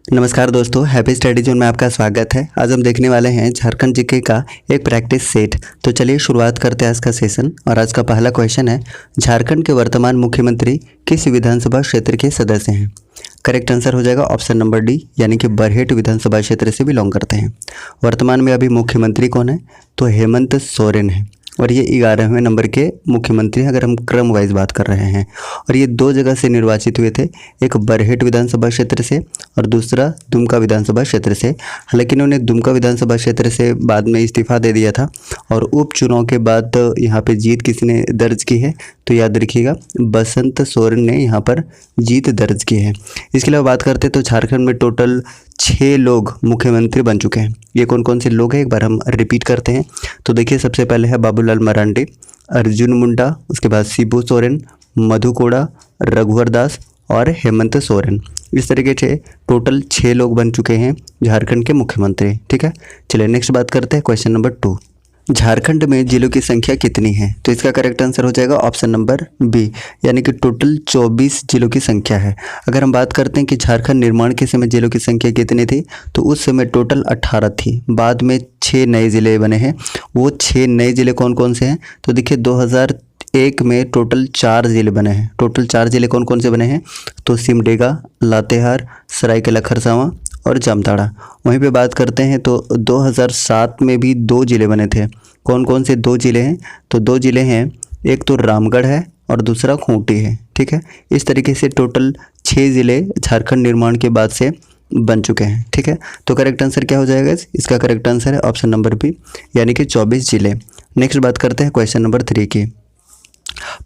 नमस्कार दोस्तों, happy study zone में आपका स्वागत है। आज हम देखने वाले हैं झारखंड जीके का एक प्रैक्टिस सेट। तो चलिए शुरुआत करते हैं आज का सेशन। और आज का पहला क्वेश्चन है, झारखंड के वर्तमान मुख्यमंत्री किस विधानसभा क्षेत्र के सदस्य हैं? करेक्ट आंसर हो जाएगा ऑप्शन नंबर डी, यानी कि बरहेट विधानसभा क्षेत्र से बिलोंग करते हैं। वर्तमान में अभी मुख्यमंत्री कौन है? तो हेमंत सोरेन है और ये 11वें नंबर के मुख्यमंत्री हैं, अगर हम क्रम वाइज बात कर रहे हैं। और ये दो जगह से निर्वाचित हुए थे, एक बरहेट विधानसभा क्षेत्र से और दूसरा दुमका विधानसभा क्षेत्र से। हालांकि इन्होंने दुमका विधानसभा क्षेत्र से बाद में इस्तीफा दे दिया था और उपचुनाव के बाद यहाँ पे जीत किसने दर्ज की है? तो याद रखिएगा, बसंत सोरेन ने यहाँ पर जीत दर्ज की है। इसके अलावा बात करते हैं तो झारखंड में टोटल 6 लोग मुख्यमंत्री बन चुके हैं। ये कौन कौन से लोग हैं, एक बार हम रिपीट करते हैं। तो देखिए, सबसे पहले है बाबूलाल मरांडी, अर्जुन मुंडा, उसके बाद शिबू सोरेन, मधु कोड़ा, रघुवर दास और हेमंत सोरेन। इस तरीके से टोटल 6 लोग बन चुके हैं झारखंड के मुख्यमंत्री। ठीक है, चलिए नेक्स्ट बात करते हैं क्वेश्चन नंबर 2। झारखंड में जिलों की संख्या कितनी है? तो इसका करेक्ट आंसर हो जाएगा ऑप्शन नंबर बी, यानी कि टोटल 24 जिलों की संख्या है। अगर हम बात करते हैं कि झारखंड निर्माण के समय जिलों की संख्या कितनी थी, तो उस समय टोटल 18 थी। बाद में 6 नए ज़िले बने हैं। वो 6 नए ज़िले कौन कौन से हैं? तो देखिए, 2001 में टोटल 4 ज़िले बने हैं। टोटल 4 ज़िले कौन कौन से बने हैं? तो सिमडेगा, लातेहार, सरायकेला खरसावां और जामताड़ा। वहीं पे बात करते हैं तो 2007 में भी 2 ज़िले बने थे। कौन कौन से 2 ज़िले हैं? तो 2 ज़िले हैं, एक तो रामगढ़ है और दूसरा खूंटी है। ठीक है, इस तरीके से टोटल 6 ज़िले झारखंड निर्माण के बाद से बन चुके हैं। ठीक है, तो करेक्ट आंसर क्या हो जाएगा? इसका करेक्ट आंसर है ऑप्शन नंबर बी, यानी कि 24 ज़िले। नेक्स्ट बात करते हैं क्वेश्चन नंबर 3 की।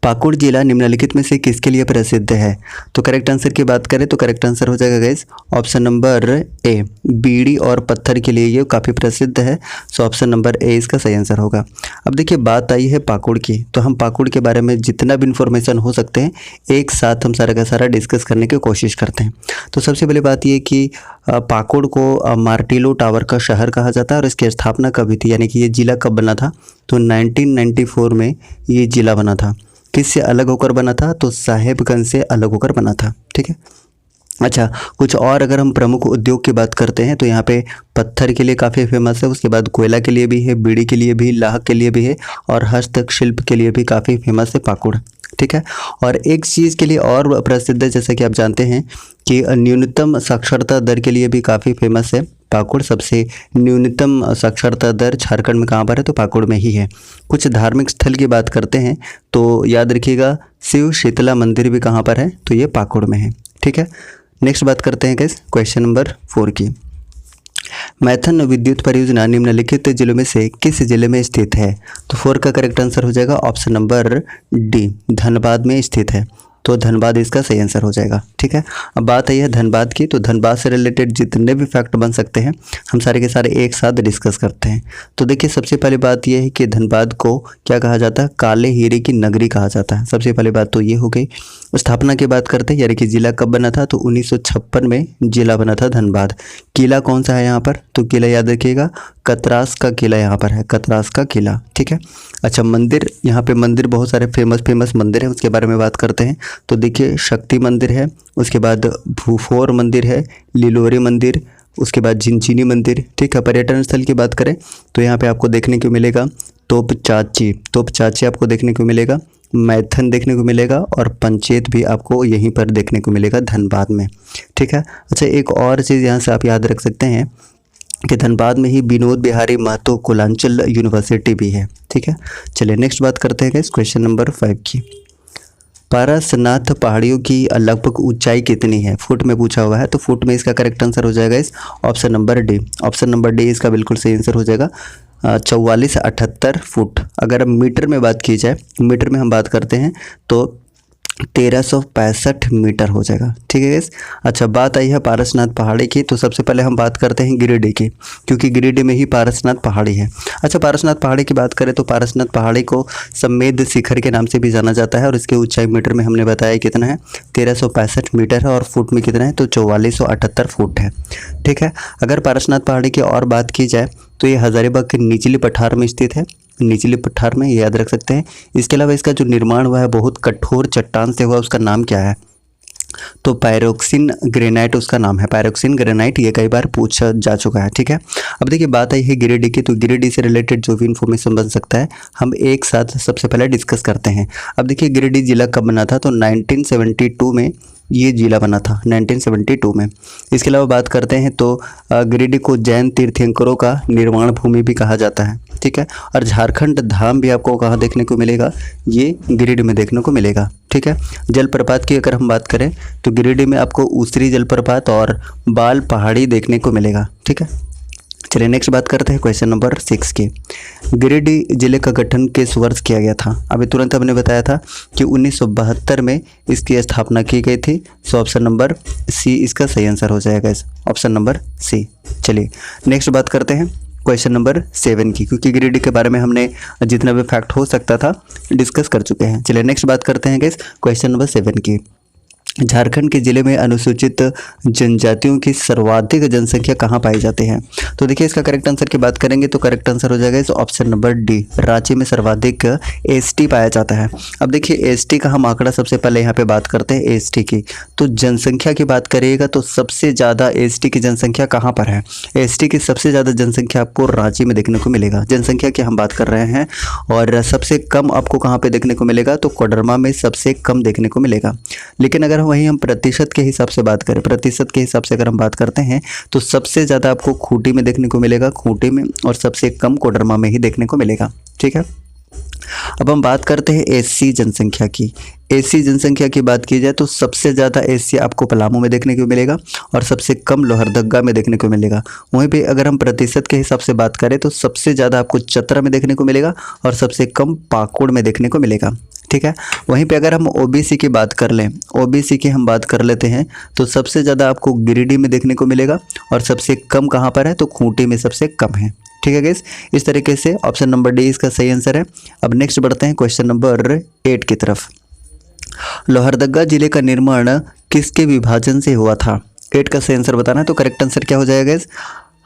पाकुड़ जिला निम्नलिखित में से किसके लिए प्रसिद्ध है? तो करेक्ट आंसर की बात करें तो करेक्ट आंसर हो जाएगा गाइस ऑप्शन नंबर ए, बीड़ी और पत्थर के लिए ये काफ़ी प्रसिद्ध है। सो ऑप्शन नंबर ए इसका सही आंसर होगा। अब देखिए, बात आई है पाकुड़ की, तो हम पाकुड़ के बारे में जितना भी इन्फॉर्मेशन हो सकते हैं एक साथ हम सारा का सारा डिस्कस करने की कोशिश करते हैं। तो सबसे पहले बात ये कि पाकुड़ को मार्टिलो टावर का शहर कहा जाता है और इसकी स्थापना कब हुई थी, यानी कि ये ज़िला कब बना था? तो 1994 में ये ज़िला बना था। किससे अलग होकर बना था? तो साहेबगंज से अलग होकर बना था। ठीक है, अच्छा, कुछ और अगर हम प्रमुख उद्योग की बात करते हैं तो यहाँ पे पत्थर के लिए काफ़ी फेमस है, उसके बाद कोयला के लिए भी है, बीड़ी के लिए भी, लाह के लिए भी है और हस्तशिल्प के लिए भी काफ़ी फेमस है पाकुड़। ठीक है, और एक चीज़ के लिए और प्रसिद्ध है, जैसे कि आप जानते हैं कि न्यूनतम साक्षरता दर के लिए भी काफ़ी फेमस है पाकुड़। सबसे न्यूनतम साक्षरता दर झारखंड में कहाँ पर है? तो पाकुड़ में ही है। कुछ धार्मिक स्थल की बात करते हैं तो याद रखिएगा, शिव शीतला मंदिर भी कहाँ पर है? तो ये पाकुड़ में है। ठीक है, नेक्स्ट बात करते हैं गाइस क्वेश्चन नंबर 4 की। मैथन विद्युत परियोजना निम्नलिखित जिलों में से किस जिले में स्थित है? तो 4 का करेक्ट आंसर हो जाएगा ऑप्शन नंबर डी, धनबाद में स्थित है। तो धनबाद इसका सही आंसर हो जाएगा। ठीक है, अब बात आई है धनबाद की, तो धनबाद से रिलेटेड जितने भी फैक्ट बन सकते हैं हम सारे के सारे एक साथ डिस्कस करते हैं। तो देखिए, सबसे पहली बात यह है कि धनबाद को क्या कहा जाता है? काले हीरे की नगरी कहा जाता है। सबसे पहली बात तो ये हो गई। स्थापना की बात करते हैं, यानी कि जिला कब बना था? तो 1956 में जिला बना था धनबाद। किला कौन सा है यहाँ पर? तो किला याद रखिएगा, कतरास का किला यहाँ पर है, कतरास का किला। ठीक है, अच्छा, मंदिर, यहाँ पे मंदिर बहुत सारे फेमस मंदिर है, उसके बारे में बात करते हैं। तो देखिए, शक्ति मंदिर है, उसके बाद भूफोर मंदिर है, लिलोरे मंदिर, उसके बाद झिंझिनी मंदिर। ठीक है, पर्यटन स्थल की बात करें तो यहाँ पे आपको देखने को मिलेगा तोप चाची आपको देखने को मिलेगा, मैथन देखने को मिलेगा और पंचेत भी आपको यहीं पर देखने को मिलेगा धनबाद में। ठीक है, अच्छा, एक और चीज़ यहाँ से आप याद रख सकते हैं कि धनबाद में ही विनोद बिहारी महतो कुलांचल यूनिवर्सिटी भी है। ठीक है, चलिए नेक्स्ट बात करते हैं क्वेश्चन नंबर 5 की। पारसनाथ पहाड़ियों की लगभग ऊंचाई कितनी है? फुट में पूछा हुआ है, तो फुट में इसका करेक्ट आंसर हो जाएगा इस option number D. Option number D इसका बिल्कुल सही आंसर हो जाएगा, 4478 फुट। अगर मीटर में बात की जाए, मीटर में हम बात करते हैं तो 1365 मीटर हो जाएगा। ठीक है गाइस, अच्छा, बात आई है पारसनाथ पहाड़ी की, तो सबसे पहले हम बात करते हैं गिरिडीह की, क्योंकि गिरिडीह में ही पारसनाथ पहाड़ी है। अच्छा, पारसनाथ पहाड़ी की बात करें तो पारसनाथ पहाड़ी को समेद शिखर के नाम से भी जाना जाता है और इसकी ऊंचाई मीटर में हमने बताया कितना है, 1365 मीटर है और फुट में कितना है? तो 4478 फुट है। ठीक है, अगर पारसनाथ पहाड़ी की और बात की जाए तो ये हजारीबाग के निचली पठार में स्थित है, निचली पठार में, याद रख सकते हैं। इसके अलावा इसका जो निर्माण हुआ है बहुत कठोर चट्टान से हुआ, उसका नाम क्या है? तो पायरोक्सिन ग्रेनाइट उसका नाम है, पायरोक्सिन ग्रेनाइट, ये कई बार पूछा जा चुका है। ठीक है, अब देखिए बात आई है गिरिडीह की, तो गिरिडीह से रिलेटेड जो भी इन्फॉर्मेशन बन सकता है हम एक साथ सबसे पहले डिस्कस करते हैं। अब देखिए गिरिडीह जिला कब बना था, तो 1972 में ये जिला बना था, 1972 में। इसके अलावा बात करते हैं तो गिरिडीह को जैन तीर्थंकरों का निर्माण भूमि भी कहा जाता है। ठीक है, और झारखंड धाम भी आपको कहाँ देखने को मिलेगा, ये गिरिडीह में देखने को मिलेगा। ठीक है, जलप्रपात की अगर हम बात करें तो गिरिडीह में आपको ऊसरी जलप्रपात और बाल पहाड़ी देखने को मिलेगा। ठीक है, चलिए नेक्स्ट बात करते हैं क्वेश्चन नंबर 6 की। गिरिडीह जिले का गठन किस वर्ष किया गया था? अभी तुरंत हमने बताया था कि 1972 में इसकी स्थापना की गई थी। सो ऑप्शन नंबर सी इसका सही आंसर हो जाएगा, ऑप्शन नंबर सी। चलिए नेक्स्ट बात करते हैं क्वेश्चन नंबर 7 की, क्योंकि गिरिडीह के बारे में हमने जितना भी फैक्ट हो सकता था डिस्कस कर चुके हैं। चलिए नेक्स्ट बात करते हैं गाइस क्वेश्चन नंबर 7 की। झारखंड के जिले में अनुसूचित जनजातियों की सर्वाधिक जनसंख्या कहाँ पाई जाती है? तो देखिए इसका करेक्ट आंसर की बात करेंगे तो करेक्ट आंसर हो जाएगा इस ऑप्शन नंबर डी, रांची में सर्वाधिक एसटी पाया जाता है। अब देखिए एसटी का हम आंकड़ा सबसे पहले यहाँ पे बात करते हैं एसटी की, तो जनसंख्या की बात करिएगा तो सबसे ज़्यादा एसटी की जनसंख्या कहाँ पर है? एसटी की सबसे ज़्यादा जनसंख्या आपको रांची में देखने को मिलेगा, जनसंख्या की हम बात कर रहे हैं। और सबसे कम आपको कहाँ पर देखने को मिलेगा, तो कोडरमा में सबसे कम देखने को मिलेगा। लेकिन अगर वहीं हम प्रतिशत के हिसाब से बात करें, प्रतिशत के हिसाब से अगर हम बात करते हैं तो सबसे ज़्यादा आपको खूंटी में देखने को मिलेगा, खूंटी में, और सबसे कम कोडरमा में ही देखने को मिलेगा। ठीक है, अब हम बात करते हैं एससी जनसंख्या की। एससी जनसंख्या की बात की जाए तो सबसे ज़्यादा एससी आपको पलामू में देखने को मिलेगा और सबसे कम लोहरदगा में देखने को मिलेगा। वहीं पे अगर हम प्रतिशत के हिसाब से बात करें तो सबसे ज़्यादा आपको चतरा में देखने को मिलेगा और सबसे कम पाकुड़ में देखने को मिलेगा। ठीक है, वहीं पे अगर हम ओबीसी की बात कर लें, ओबीसी की हम बात कर लेते हैं तो सबसे ज़्यादा आपको गिरिडीह में देखने को मिलेगा और सबसे कम कहाँ पर है, तो खूंटी में सबसे कम है। ठीक है गाइस, इस तरीके से ऑप्शन नंबर डी इसका सही आंसर है। अब नेक्स्ट बढ़ते हैं क्वेश्चन नंबर 8 की तरफ। लोहरदगा जिले का निर्माण किसके विभाजन से हुआ था? 8 का सही आंसर बताना है, तो करेक्ट आंसर क्या हो जाएगा गाइस?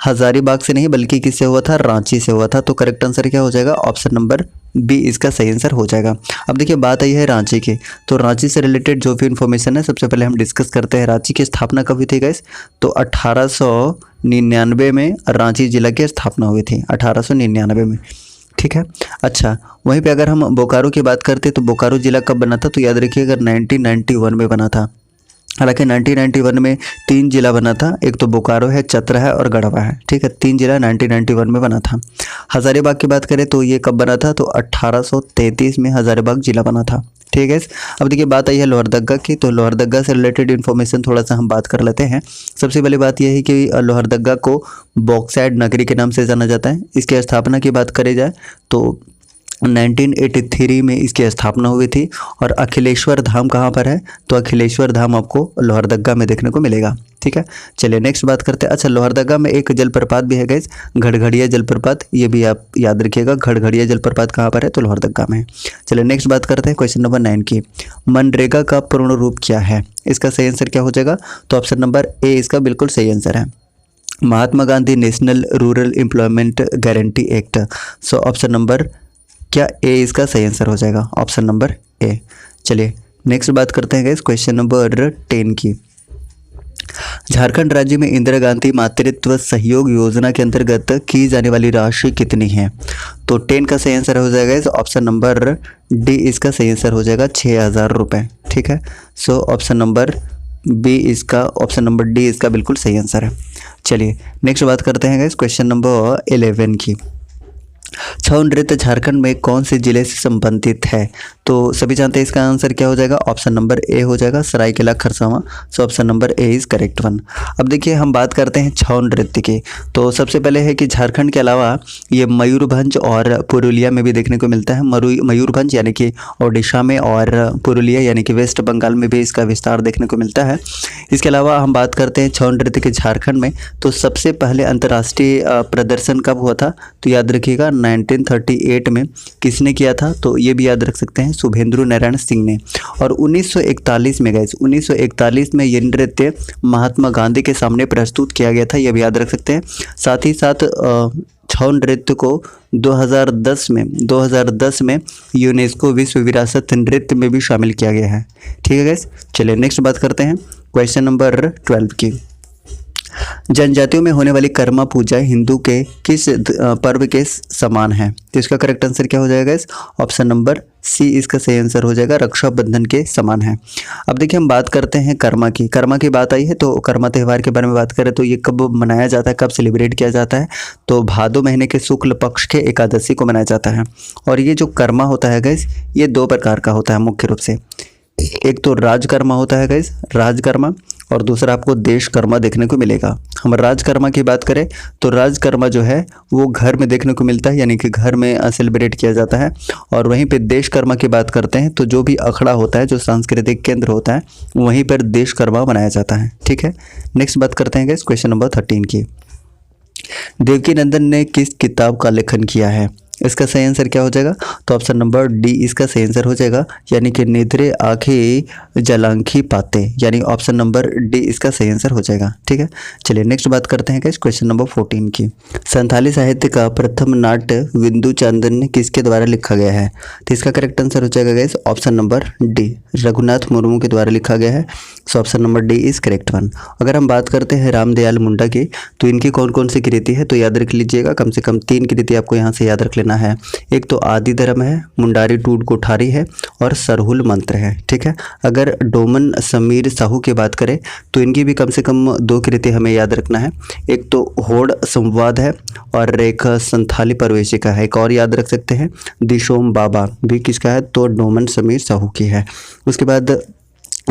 हजारीबाग से नहीं बल्कि किससे हुआ था, रांची से हुआ था। तो करेक्ट आंसर क्या हो जाएगा, ऑप्शन नंबर बी इसका सही आंसर हो जाएगा। अब देखिए बात आई है रांची की, तो रांची से रिलेटेड जो भी इन्फॉर्मेशन है सबसे पहले हम डिस्कस करते हैं। रांची की स्थापना कब हुई थी गाइस, तो 1899 में रांची जिला की स्थापना हुई थी, 1899 में। ठीक है, अच्छा वहीं पे अगर हम बोकारो की बात करते तो बोकारो जिला कब बना था, तो याद रखिएगा 1991 में बना था। हालांकि 1991 में 3 जिला बना था, एक तो बोकारो है, चतरा है और गढ़वा है। ठीक है, 3 जिला 1991 में बना था। हजारीबाग की बात करें तो ये कब बना था, तो 1833 में हजारीबाग जिला बना था। ठीक है, अब देखिए बात आई है लोहरदगा की, तो लोहरदगा से रिलेटेड इन्फॉर्मेशन थोड़ा सा हम बात कर लेते हैं। सबसे पहली बात यह है कि लोहरदगा को बॉक्साइड नगरी के नाम से जाना जाता है। इसकी स्थापना की बात करी जाए तो 1983 में इसकी स्थापना हुई थी। और अखिलेश्वर धाम कहाँ पर है, तो अखिलेश्वर धाम आपको लोहरदगा में देखने को मिलेगा। ठीक है, चलिए नेक्स्ट बात करते हैं। अच्छा लोहरदगा में एक जलप्रपात भी है गाइस, घड़घड़िया जलप्रपात, ये भी आप याद रखिएगा। घड़घड़िया जलप्रपात कहाँ पर है, तो लोहरदगा में। चलिए नेक्स्ट बात करते हैं क्वेश्चन नंबर 9 की। मनरेगा का पूर्ण रूप क्या है? इसका सही आंसर क्या हो जाएगा, तो ऑप्शन नंबर ए इसका बिल्कुल सही आंसर है, Mahatma Gandhi National Rural Employment Guarantee Act. So option number क्या ए इसका सही आंसर हो जाएगा, ऑप्शन नंबर ए। चलिए नेक्स्ट बात करते हैं गाइस क्वेश्चन नंबर 10 की। झारखंड राज्य में इंदिरा गांधी मातृत्व सहयोग योजना के अंतर्गत की जाने वाली राशि कितनी है? तो 10 का सही आंसर हो जाएगा इस ऑप्शन नंबर डी इसका सही आंसर हो जाएगा 6000 रुपये। ठीक है, सो ऑप्शन नंबर बी इसका, ऑप्शन नंबर डी इसका बिल्कुल सही आंसर है। चलिए नेक्स्ट बात करते हैं गाइस क्वेश्चन नंबर 11 की। छऊ नृत्य झारखंड में कौन से जिले से संबंधित है? तो सभी जानते हैं इसका आंसर क्या हो जाएगा, ऑप्शन नंबर ए हो जाएगा, Seraikela Kharsawan. So option number A is correct one. अब देखिए हम बात करते हैं छऊ नृत्य की, तो सबसे पहले है कि झारखंड के अलावा ये मयूरभंज और पुरुलिया में भी देखने को मिलता है। मयूरभंज यानी कि ओडिशा में और पुरुलिया यानी कि वेस्ट बंगाल में भी इसका विस्तार देखने को मिलता है। इसके अलावा हम बात करते हैं छऊ नृत्य के झारखंड में, तो सबसे पहले अंतर्राष्ट्रीय प्रदर्शन कब हुआ था, तो याद रखिएगा 1938 में। किसने किया था, तो ये भी याद रख सकते हैं, शुभेंद्र नारायण सिंह ने। और 1941 में गाइस, 1941 में ये नृत्य महात्मा गांधी के सामने प्रस्तुत किया गया था, यह भी याद रख सकते हैं। साथ ही साथ छऊ नृत्य को 2010 में यूनेस्को विश्व विरासत नृत्य में भी शामिल किया गया है। ठीक है गाइस, चलिए नेक्स्ट बात करते हैं क्वेश्चन नंबर 12 की। जनजातियों में होने वाली कर्मा पूजा हिंदू के किस पर्व के समान है? तो इसका करेक्ट आंसर क्या हो जाएगा इस ऑप्शन नंबर सी इसका सही आंसर हो जाएगा, रक्षाबंधन के समान है। अब देखिए हम बात करते हैं कर्मा की बात आई है तो कर्मा त्यौहार के बारे में बात करें तो ये कब मनाया जाता है, कब सेलिब्रेट किया जाता है? तो भादो महीने के शुक्ल पक्ष के एकादशी को मनाया जाता है। और ये जो कर्मा होता है गाइस ये दो प्रकार का होता है मुख्य रूप से। एक तो राजकर्मा होता है गाइस, राजकर्मा, और दूसरा आपको देशकर्मा देखने को मिलेगा। हम राजकर्मा की बात करें तो राजकर्मा जो है वो घर में देखने को मिलता है, यानी कि घर में सेलिब्रेट किया जाता है। और वहीं पे देशकर्मा की बात करते हैं तो जो भी अखड़ा होता है, जो सांस्कृतिक केंद्र होता है, वहीं पर देशकर्मा मनाया जाता है। ठीक है, नेक्स्ट बात करते हैं गाइस क्वेश्चन नंबर 13 की। देवकी नंदन ने किस किताब का लेखन किया है? इसका सही आंसर क्या हो जाएगा? तो ऑप्शन नंबर डी इसका सही आंसर हो जाएगा, यानी कि निद्रे आंखें जलांखी पाते, यानी ऑप्शन नंबर डी इसका सही आंसर हो जाएगा। ठीक है, चलिए नेक्स्ट बात करते हैं क्वेश्चन नंबर 14 की। संथाली साहित्य का प्रथम नाट्य विंदु चांदन किसके द्वारा लिखा गया है? तो इसका करेक्ट आंसर हो जाएगा guys option number D, Raghunath Murmu के द्वारा लिखा गया है। So option number D is correct one. अगर हम बात करते हैं रामदयाल मुंडा की तो इनकी कौन कौन सी कृति है? तो याद रख लीजिएगा, कम से कम 3 कृति आपको यहाँ से याद रख लेना है। एक तो आदि धर्म है, मुंडारी टूट कोठारी है और सरहुल मंत्र है। ठीक है, अगर डोमन समीर साहू की बात करें तो इनकी भी कम से कम 2 कृति हमें याद रखना है। एक तो होड़ संवाद है और एक संथाली प्रवेशिका है। एक और याद रख सकते हैं दिशोम बाबा भी किसका है? तो डोमन समीर साहू की है। उसके बाद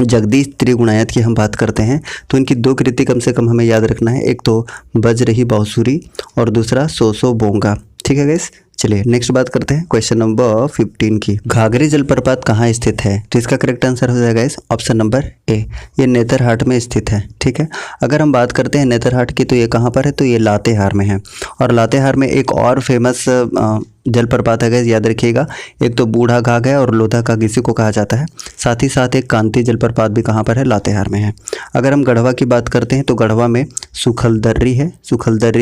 जगदीश त्रिगुणायत की हम बात करते हैं तो इनकी 2 कृति कम से कम हमें याद रखना है। एक तो बज रही बांसुरी और दूसरा सो बोंगा। ठीक है गाइस, चलिए नेक्स्ट बात करते हैं क्वेश्चन नंबर 15 की। घाघरी जलप्रपात कहाँ स्थित है? तो इसका करेक्ट आंसर हो जाएगा इस ऑप्शन नंबर ए, ये नेतरहाट में स्थित है। ठीक है, अगर हम बात करते हैं नेतरहाट की तो ये कहाँ पर है? तो ये लातेहार में है। और लातेहार में एक और फेमस जलप्रपात है गाइस, याद रखिएगा। एक तो बूढ़ा घाघ है और लोधा घाघ इसी को कहा जाता है। साथ ही साथ एक कांति जलप्रपात भी कहाँ पर है? लातेहार में है। अगर हम गढ़वा की बात करते हैं तो गढ़वा में सुखलदर्री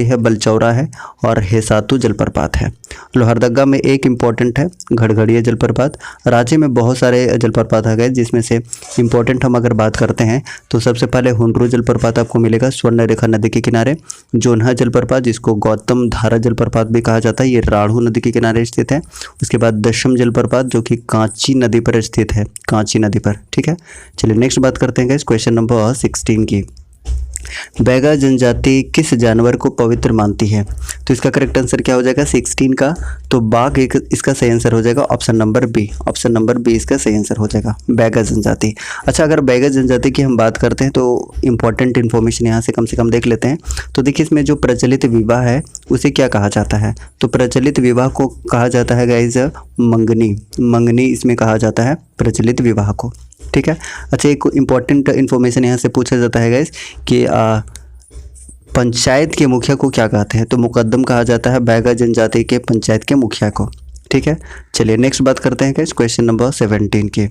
है, बलचौरा है और हेसातु जलप्रपात है। लोहरदगा में एक इम्पॉर्टेंट है घड़घड़िया जलप्रपात। रांची में बहुत सारे जलप्रपात आ गए, जिसमें से इम्पोर्टेंट हम अगर बात करते हैं तो सबसे पहले हुंड्रू जलप्रपात आपको मिलेगा स्वर्ण रेखा नदी के किनारे। जोन्हा जलप्रपात जिसको गौतम धारा जलप्रपात भी कहा जाता है, ये राढ़ू नदी के किनारे स्थित है। उसके बाद दशम जलप्रपात जो कि कांची नदी पर स्थित है, कांची नदी पर। ठीक है, चलिए नेक्स्ट बात करते हैं क्वेश्चन नंबर 16 की। बैगा जनजाति किस जानवर को पवित्र मानती है? तो इसका करेक्ट आंसर क्या हो जाएगा 16 का? तो बाघ इसका सही आंसर हो जाएगा ऑप्शन नंबर बी इसका सही आंसर हो जाएगा, बैगा जनजाति। अच्छा, अगर बैगा जनजाति की हम बात करते हैं तो इंपॉर्टेंट इन्फॉर्मेशन यहाँ से कम देख लेते हैं। तो देखिए इसमें जो प्रचलित विवाह है उसे क्या कहा जाता है? तो प्रचलित विवाह को कहा जाता है गाइज मंगनी इसमें कहा जाता है प्रचलित विवाह को। ठीक है, अच्छा एक इम्पॉर्टेंट इन्फॉर्मेशन यहाँ से पूछा जाता है गाइस कि पंचायत के मुखिया को क्या कहते हैं? तो मुकद्दम कहा जाता है बैगा जनजाति के पंचायत के मुखिया को। ठीक है, चलिए नेक्स्ट बात करते हैं गाइस क्वेश्चन नंबर 17 की।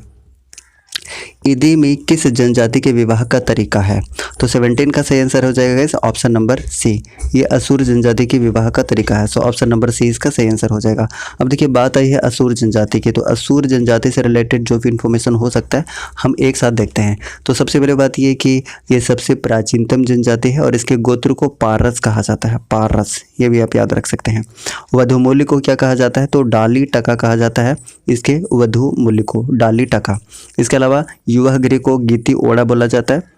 ईदी में किस जनजाति के विवाह का तरीका है? तो 17 का सही आंसर हो जाएगा गाइस ऑप्शन नंबर सी, ये असुर जनजाति के विवाह का तरीका है। सो ऑप्शन नंबर सी इसका सही आंसर हो जाएगा। अब देखिए बात आई है असुर जनजाति की, तो असुर जनजाति से रिलेटेड जो भी इन्फॉर्मेशन हो सकता है हम एक साथ देखते हैं। तो सबसे पहले बात ये कि ये सबसे प्राचीनतम जनजाति है और इसके गोत्र को पारस कहा जाता है, पारस, ये भी आप याद रख सकते हैं। वधुमूल्य को क्या कहा जाता है? तो डाली टका कहा जाता है इसके वधुमूल्य को, डाली टका। इसके अलावा युवा गृह को गीति ओड़ा बोला जाता है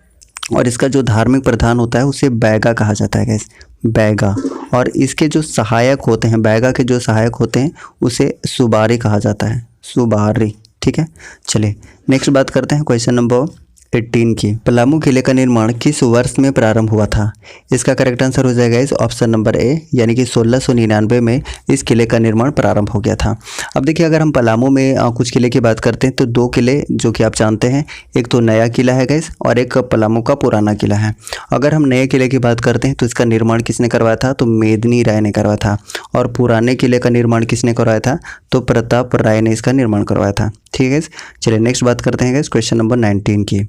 और इसका जो धार्मिक प्रधान होता है उसे बैगा कहा जाता है गाइस, बैगा। और इसके जो सहायक होते हैं, बैगा के जो सहायक होते हैं उसे सुबारी कहा जाता है, सुबारी। ठीक है, चलिए नेक्स्ट बात करते हैं क्वेश्चन नंबर 18 की। पलामू किले का निर्माण किस वर्ष में प्रारंभ हुआ था? इसका करेक्ट आंसर हो जाएगा इस ऑप्शन नंबर ए, यानी कि 1699 में इस किले का निर्माण प्रारंभ हो गया था। अब देखिए अगर हम पलामू में कुछ किले की बात करते हैं तो 2 किले जो कि आप जानते हैं, एक तो नया किला है गाइस और एक पलामू का पुराना किला है। अगर हम नए किले की बात करते हैं तो इसका निर्माण किसने करवाया था? तो मेदिनी राय ने करवाया था। और पुराने किले का निर्माण किसने करवाया था? तो प्रताप राय ने इसका निर्माण करवाया था। ठीक है, चलिए नेक्स्ट बात करते हैं गाइस क्वेश्चन नंबर 19 की।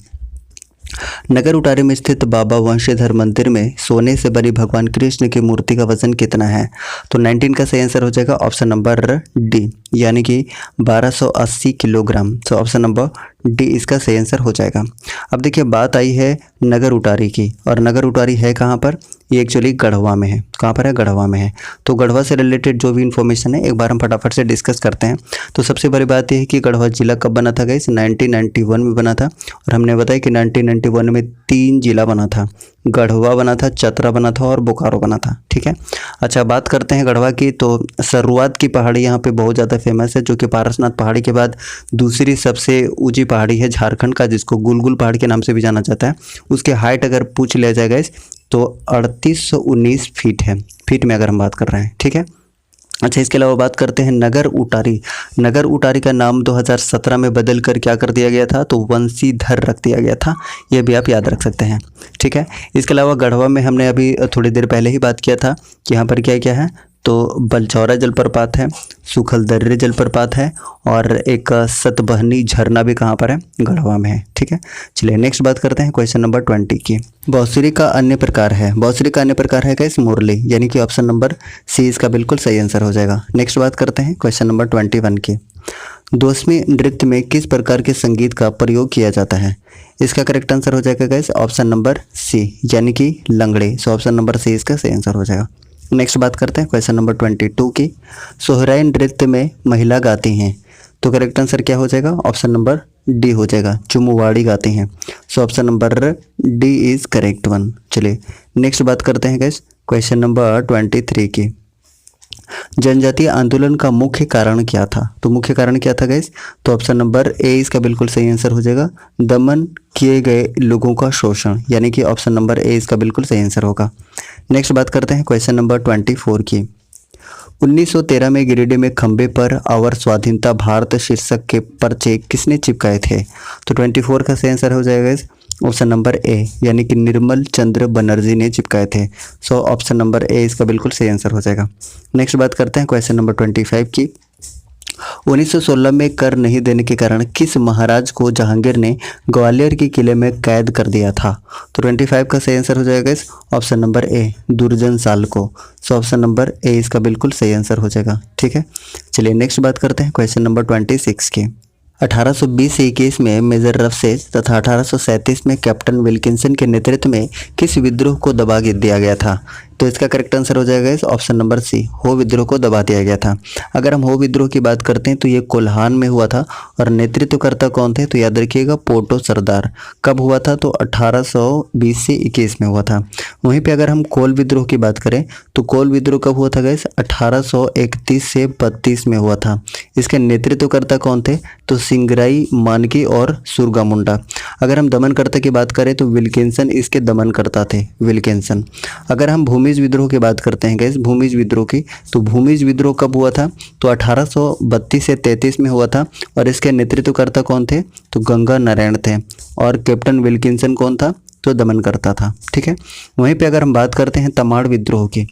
नगर उटारी में स्थित बाबा वंशीधर मंदिर में सोने से बनी भगवान कृष्ण की मूर्ति का वजन कितना है? तो 19 का सही आंसर हो जाएगा ऑप्शन नंबर डी, यानी कि 1280 किलोग्राम। तो ऑप्शन नंबर डी इसका सही आंसर हो जाएगा। अब देखिए बात आई है नगर उटारी की, और नगर उटारी है कहाँ पर? ये एक्चुअली गढ़वा में है। कहाँ पर है? गढ़वा में है। तो गढ़वा से रिलेटेड जो भी इन्फॉर्मेशन है एक बार हम फटाफट से डिस्कस करते हैं। तो सबसे बड़ी बात यह है कि गढ़वा जिला कब बना था गाइस? 1991 में बना था। और हमने बताया कि 1991 में 3 जिला बना था, गढ़वा बना था, चतरा बना था और बोकारो बना था। ठीक है। अच्छा बात करते हैं गढ़वा की। तो शुरुआत की पहाड़ी यहाँ पे बहुत ज़्यादा फेमस है, जो कि पारसनाथ पहाड़ी के बाद दूसरी सबसे ऊंची पहाड़ी है झारखंड का, जिसको गुलगुल पहाड़ के नाम से भी जाना जाता है। उसके हाइट अगर पूछ लिया जाएगा तो 3819 फीट है, फीट में अगर हम बात कर रहे हैं। ठीक है। अच्छा इसके अलावा बात करते हैं नगर उटारी। नगर उटारी का नाम 2017 में बदल कर क्या कर दिया गया था? तो वंशीधर रख दिया गया था। यह भी आप याद रख सकते हैं। ठीक है। इसके अलावा गढ़वा में हमने अभी थोड़ी देर पहले ही बात किया था कि यहाँ पर क्या क्या है। तो बलचौरा जलप्रपात है, सुखलदर्रे जलप्रपात है, और एक सतबहनी झरना भी कहाँ पर है? गढ़वा में है। ठीक है। चलिए नेक्स्ट बात करते हैं क्वेश्चन नंबर 20 की। बांसुरी का अन्य प्रकार है। बांसुरी का अन्य प्रकार है कैसे? मुरली, यानी कि ऑप्शन नंबर सी इसका बिल्कुल सही आंसर हो जाएगा। नेक्स्ट बात करते हैं क्वेश्चन नंबर 21 की। दोस्मी नृत्य में किस प्रकार के संगीत का प्रयोग किया जाता है? इसका करेक्ट आंसर हो जाएगा गाइस ऑप्शन नंबर सी, यानी कि लंगड़े। सो ऑप्शन नंबर सी इसका सही आंसर हो जाएगा। नेक्स्ट बात करते हैं क्वेश्चन नंबर 22 की। सोहराई नृत्य में महिला गाती हैं, तो करेक्ट आंसर क्या हो जाएगा? ऑप्शन नंबर डी हो जाएगा, चुमुवाड़ी गाती हैं। सो option number D is correct one. चलिए नेक्स्ट बात करते हैं गाइस क्वेश्चन नंबर 23 की। जनजातीय आंदोलन का मुख्य कारण क्या था? तो मुख्य कारण क्या था गाइस? तो ऑप्शन नंबर ए इसका बिल्कुल सही आंसर हो जाएगा, दमन किए गए लोगों का शोषण, यानी कि ऑप्शन नंबर ए इसका बिल्कुल सही आंसर होगा। नेक्स्ट बात करते हैं क्वेश्चन नंबर 24 की। 1913 में गिरिडीह में खंबे पर आवर स्वाधीनता भारत शीर्षक के पर्चे किसने चिपकाए थे? तो 24 का सही आंसर हो जाएगा ऑप्शन नंबर ए, यानी कि निर्मल चंद्र बनर्जी ने चिपकाए थे। सो ऑप्शन नंबर ए इसका बिल्कुल सही आंसर हो जाएगा। नेक्स्ट बात करते हैं क्वेश्चन नंबर 25 की। 1916 में कर नहीं देने के कारण किस महाराज को जहांगीर ने ग्वालियर के किले में कैद कर दिया था? तो 25 का सही आंसर हो जाएगा इस ऑप्शन नंबर ए, दुर्जन साल को। सो ऑप्शन नंबर ए इसका बिल्कुल सही आंसर हो जाएगा। ठीक है। चलिए नेक्स्ट बात करते हैं क्वेश्चन नंबर 26 की। 1820 से 21 में मेजर रफसेस तथा 1837 में कैप्टन विल्किंसन के नेतृत्व में किस विद्रोह को दबा दिया गया था? तो इसका करेक्ट आंसर हो जाएगा इस ऑप्शन नंबर सी, हो विद्रोह को दबा दिया गया था। अगर हम हो विद्रोह की बात करते हैं तो ये कोल्हान में हुआ था, और नेतृत्वकर्ता कौन थे? तो याद रखिएगा पोटो सरदार। कब हुआ था? तो 1820 से 21 में हुआ था। वहीं पे अगर हम कोल विद्रोह की बात करें तो कोल विद्रोह कब हुआ था गाइस? 1831 से 32 में हुआ था। इसके नेतृत्वकर्ता कौन थे? तो सिंगराई मानकी और सुरगा मुंडा। अगर हम दमनकर्ता की बात करें तो विल्किंसन इसके दमनकर्ता थे, विल्किंसन। अगर हम भूमिज विद्रोह की बात करते हैं गाइस, भूमिज विद्रोह की, तो भूमिज विद्रोह कब हुआ था? तो 1832 से 33 में हुआ था, और इसके नेतृत्वकर्ता कौन थे? तो गंगा नारायण थे, और कैप्टन विल्किंसन कौन था? तो दमनकर्ता था। ठीक है। वहीं पे अगर हम बात करते हैं तमाड़ विद्रोह की,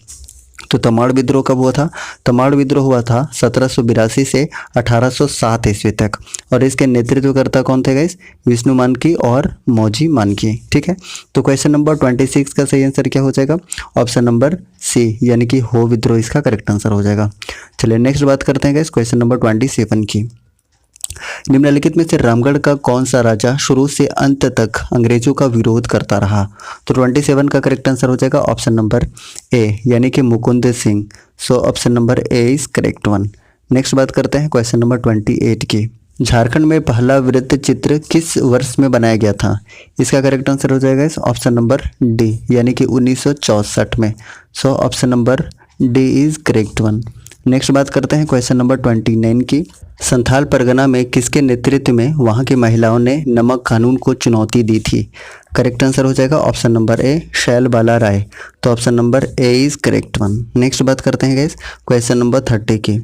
तो तमाड़ विद्रोह कब हुआ था? तमाड़ विद्रोह हुआ था 1782 से 1807 ईस्वी तक, और इसके नेतृत्वकर्ता कौन थे गाइस? विष्णु मानकी और मौजी मानकी। ठीक है। तो क्वेश्चन नंबर 26 का सही आंसर क्या हो जाएगा? ऑप्शन नंबर सी, यानी कि हो विद्रोह इसका करेक्ट आंसर हो जाएगा। चलिए नेक्स्ट बात करते हैं गाइस क्वेश्चन नंबर 27 की। निम्नलिखित में से रामगढ़ का कौन सा राजा शुरू से अंत तक अंग्रेजों का विरोध करता रहा? तो 27 का करेक्ट आंसर हो जाएगा ऑप्शन नंबर ए, यानी कि मुकुंद सिंह। सो option number A is correct one. Next बात करते हैं क्वेश्चन नंबर 28 की। झारखंड में पहला वृत्त चित्र किस वर्ष में बनाया गया था? इसका करेक्ट आंसर हो जाएगा ऑप्शन नंबर डी, यानी कि 1964 में। So option number D is correct one. Next बात करते हैं क्वेश्चन नंबर 29 की। संथाल परगना में किसके नेतृत्व में वहां की महिलाओं ने नमक कानून को चुनौती दी थी? करेक्ट आंसर हो जाएगा ऑप्शन नंबर ए, शैल बाला राय। तो option number A is correct one. Next बात करते हैं गाइस क्वेश्चन नंबर 30 की।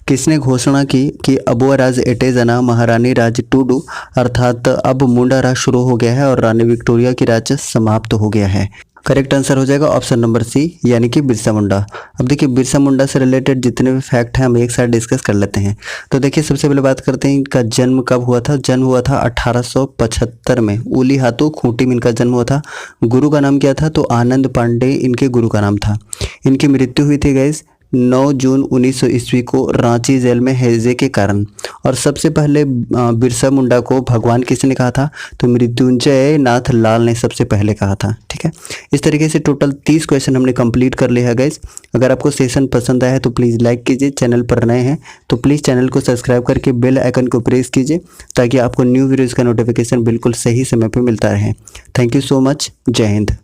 किसने घोषणा की कि अबुआ राज एटे जना महारानी राज टूडू, अर्थात अब मुंडा राज शुरू हो गया है और रानी विक्टोरिया की राज समाप्त हो गया है? करेक्ट आंसर हो जाएगा ऑप्शन नंबर सी यानी कि बिरसा मुंडा। अब देखिए बिरसा मुंडा से रिलेटेड जितने भी फैक्ट हैं हम एक साथ डिस्कस कर लेते हैं। तो देखिए सबसे पहले बात करते हैं इनका जन्म कब हुआ था। जन्म हुआ था 1875 में, उली हाथों खूंटी में इनका जन्म हुआ था। गुरु का नाम क्या था, तो आनंद पांडे इनके गुरु का नाम था। इनकी मृत्यु हुई थी गाइस 9 जून 1900 ईस्वी को रांची जेल में हैजे के कारण। और सबसे पहले बिरसा मुंडा को भगवान किसने कहा था, तो मृत्युंजय नाथ लाल ने सबसे पहले कहा था। ठीक है, इस तरीके से टोटल 30 क्वेश्चन हमने कंप्लीट कर लिया है गाइस। अगर आपको सेशन पसंद आया है तो प्लीज़ लाइक कीजिए, चैनल पर नए हैं तो प्लीज़ चैनल को सब्सक्राइब करके बेल आइकन को प्रेस कीजिए ताकि आपको न्यू वीडियोज़ का नोटिफिकेशन बिल्कुल सही समय पर मिलता रहे। थैंक यू सो मच, जय हिंद।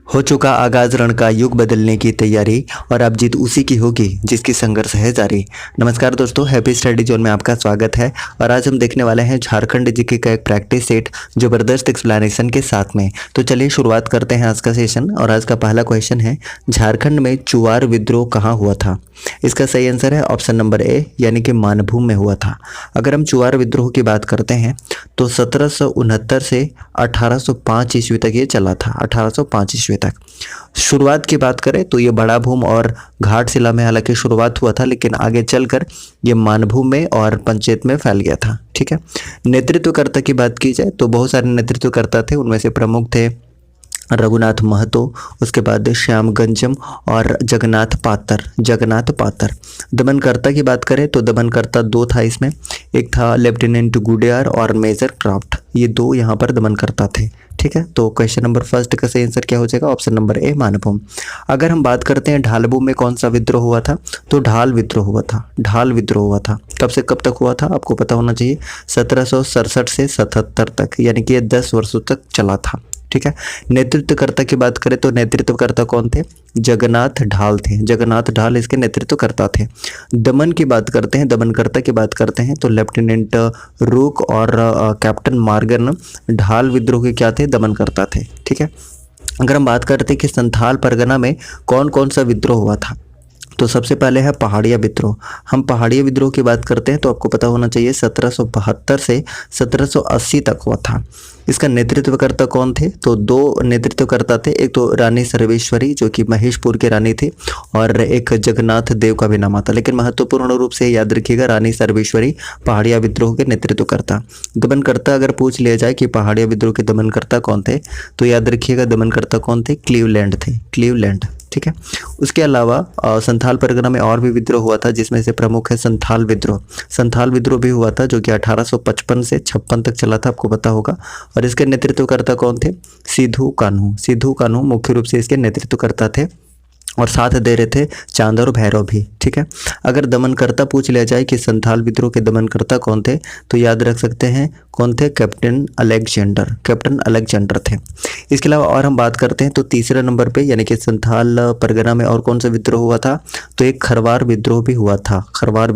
हो चुका आगाज रण का, युग बदलने की तैयारी और अब जीत उसी की होगी जिसकी संघर्ष है जारी। नमस्कार दोस्तों, हैप्पी स्टडी जोन में आपका स्वागत है और आज हम देखने वाले हैं झारखंड जीके का एक प्रैक्टिस सेट जबरदस्त एक्सप्लेनेशन के साथ में। तो चलिए शुरुआत करते हैं आज का सेशन। और आज का पहला क्वेश्चन है, झारखंड में चुवार विद्रोह कहाँ हुआ था। इसका सही आंसर है ऑप्शन नंबर ए यानी कि मानभूम में हुआ था। अगर हम चुवार विद्रोह की बात करते हैं तो 1769 से 1805 ईस्वी तक ये चला था। 1805 ईस्वी तक शुरुआत की बात करें तो ये बड़ा भूम और घाटशिला में हालांकि शुरुआत हुआ था, लेकिन आगे चलकर ये मानभूम में और पंचायत में फैल गया था। ठीक है, नेतृत्वकर्ता की बात की जाए तो बहुत सारे नेतृत्वकर्ता थे, उनमें से प्रमुख थे रघुनाथ महतो, उसके बाद श्याम गंजम और जगन्नाथ पातर। दमनकर्ता की बात करें तो दमनकर्ता दो था इसमें, एक था लेफ्टिनेंट गुडियार और मेजर क्राफ्ट, ये दो यहाँ पर दमनकर्ता थे। ठीक है, तो क्वेश्चन नंबर फर्स्ट का सही आंसर क्या हो जाएगा, ऑप्शन नंबर ए मानभूम। अगर हम बात करते हैं ढालभूम में कौन सा विद्रोह हुआ था, तो ढाल विद्रोह हुआ था। कब से कब तक हुआ था आपको पता होना चाहिए, 1767 से 77 तक, यानी कि ये 10 वर्षों तक चला था। ठीक है, नेतृत्वकर्ता की बात करें तो नेतृत्वकर्ता कौन थे, जगन्नाथ ढाल थे। जगन्नाथ ढाल इसके नेतृत्वकर्ता थे। दमन की बात करते हैं, दमनकर्ता की बात करते हैं तो लेफ्टिनेंट रूक और कैप्टन मार्गन ढाल विद्रोह के क्या थे, दमनकर्ता थे। ठीक है, अगर हम बात करते हैं कि संथाल परगना में कौन कौन सा विद्रोह हुआ था, तो सबसे पहले है पहाड़िया विद्रोह। हम पहाड़िया विद्रोह की बात करते हैं तो आपको पता होना चाहिए 1772 से 1780 तक हुआ था। इसका नेतृत्वकर्ता कौन थे, तो दो नेतृत्वकर्ता थे, एक तो रानी सर्वेश्वरी जो कि महेशपुर के रानी थी और एक जगन्नाथ देव का भी नाम आता, लेकिन महत्वपूर्ण रूप से याद रखिएगा रानी सर्वेश्वरी पहाड़िया विद्रोह के नेतृत्वकर्ता। दमनकर्ता अगर पूछ लिया जाए कि पहाड़िया विद्रोह के दमनकर्ता कौन थे तो याद रखिएगा दमनकर्ता कौन थे, क्लीवलैंड थे, क्लीवलैंड। ठीक है, उसके अलावा संथाल परगना में और भी विद्रोह हुआ था जिसमें से प्रमुख है संथाल विद्रोह। संथाल विद्रोह भी हुआ था जो कि 1855 से 56 तक चला था, आपको पता होगा। और इसके नेतृत्वकर्ता कौन थे, सिद्धू कान्हू मुख्य रूप से इसके नेतृत्वकर्ता थे और साथ दे रहे थे चांद और भैरव भी। ठीक है, अगर दमनकर्ता पूछ लिया जाए कि संथाल विद्रोह के दमनकर्ता कौन थे तो याद रख सकते हैं कौन थे, कैप्टन अलेक्जेंडर थे। इसके अलावा और हम बात करते हैं तो तीसरे नंबर पे यानी कि संथाल परगना में और कौन सा विद्रोह हुआ था, तो एक खरवार विद्रोह भी हुआ था। खरवार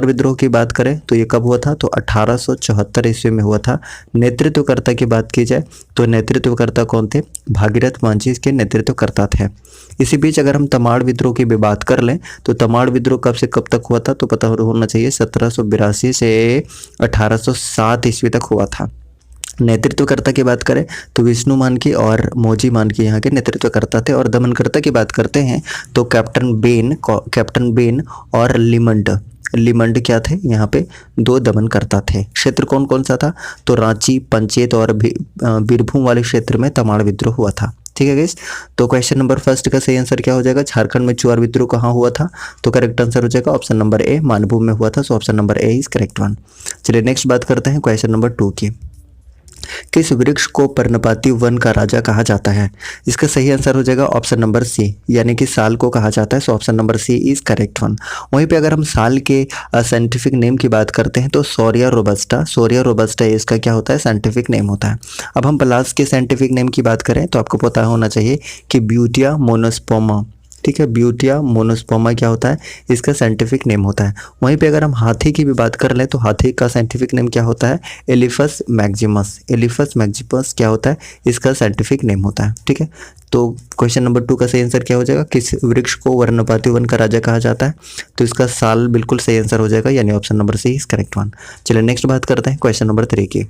विद्रोह की बात करें तो ये कब हुआ था, तो 1874 ईस्वी में हुआ था। नेतृत्वकर्ता की बात की जाए तो नेतृत्वकर्ता कौन थे, भागीरथ मांझी इसके नेतृत्वकर्ता थे। इसी बीच अगर हम तमाड़ विद्रोह की भी बात कर लें तो तमाड़ विद्रोह कब से कब तक हुआ था, तो पता होना चाहिए 1782 से 1807 ईस्वी तक हुआ था। नेतृत्वकर्ता की बात करें तो विष्णु मानकी और मौजी मानकी यहाँ के नेतृत्वकर्ता थे। और दमनकर्ता की बात करते हैं तो कैप्टन बेन और लिमंड क्या थे, यहाँ पे दो दमनकर्ता थे। क्षेत्र कौन कौन सा था, तो रांची, पंचेत और बीरभूम वाले क्षेत्र में तमाड़ विद्रोह हुआ था। ठीक है गाइस, तो क्वेश्चन नंबर फर्स्ट का सही आंसर क्या हो जाएगा, झारखंड में चुवार विद्रोह कहाँ हुआ था, तो करेक्ट आंसर हो जाएगा ऑप्शन नंबर ए मानभूम में हुआ था। सो option number A is correct one. चलिए नेक्स्ट बात करते हैं क्वेश्चन नंबर 2 की। किस वृक्ष को पर्णपाती वन का राजा कहा जाता है। इसका सही आंसर हो जाएगा ऑप्शन नंबर सी यानी कि साल को कहा जाता है। So option number C is correct one. वहीं पे अगर हम साल के साइंटिफिक नेम की बात करते हैं तो सोरिया रोबस्टा इसका क्या होता है, साइंटिफिक नेम होता है। अब हम प्लास के साइंटिफिक नेम की बात करें तो आपको पता होना चाहिए कि ब्यूटिया मोनोस्पोमा। ठीक है, ब्यूटिया मोनोस्पोमा क्या होता है, इसका साइंटिफिक नेम होता है। वहीं पे अगर हम हाथी की भी बात कर लें तो हाथी का साइंटिफिक नेम क्या होता है, एलिफस मैक्सिमस क्या होता है, इसका साइंटिफिक नेम होता है। ठीक है, तो क्वेश्चन नंबर 2 का सही आंसर क्या हो जाएगा, किस वृक्ष को वर्णपाती वन का राजा कहा जाता है, तो इसका साल बिल्कुल सही आंसर हो जाएगा यानी option number C is correct one. चलिए नेक्स्ट बात करते हैं क्वेश्चन नंबर 3 की।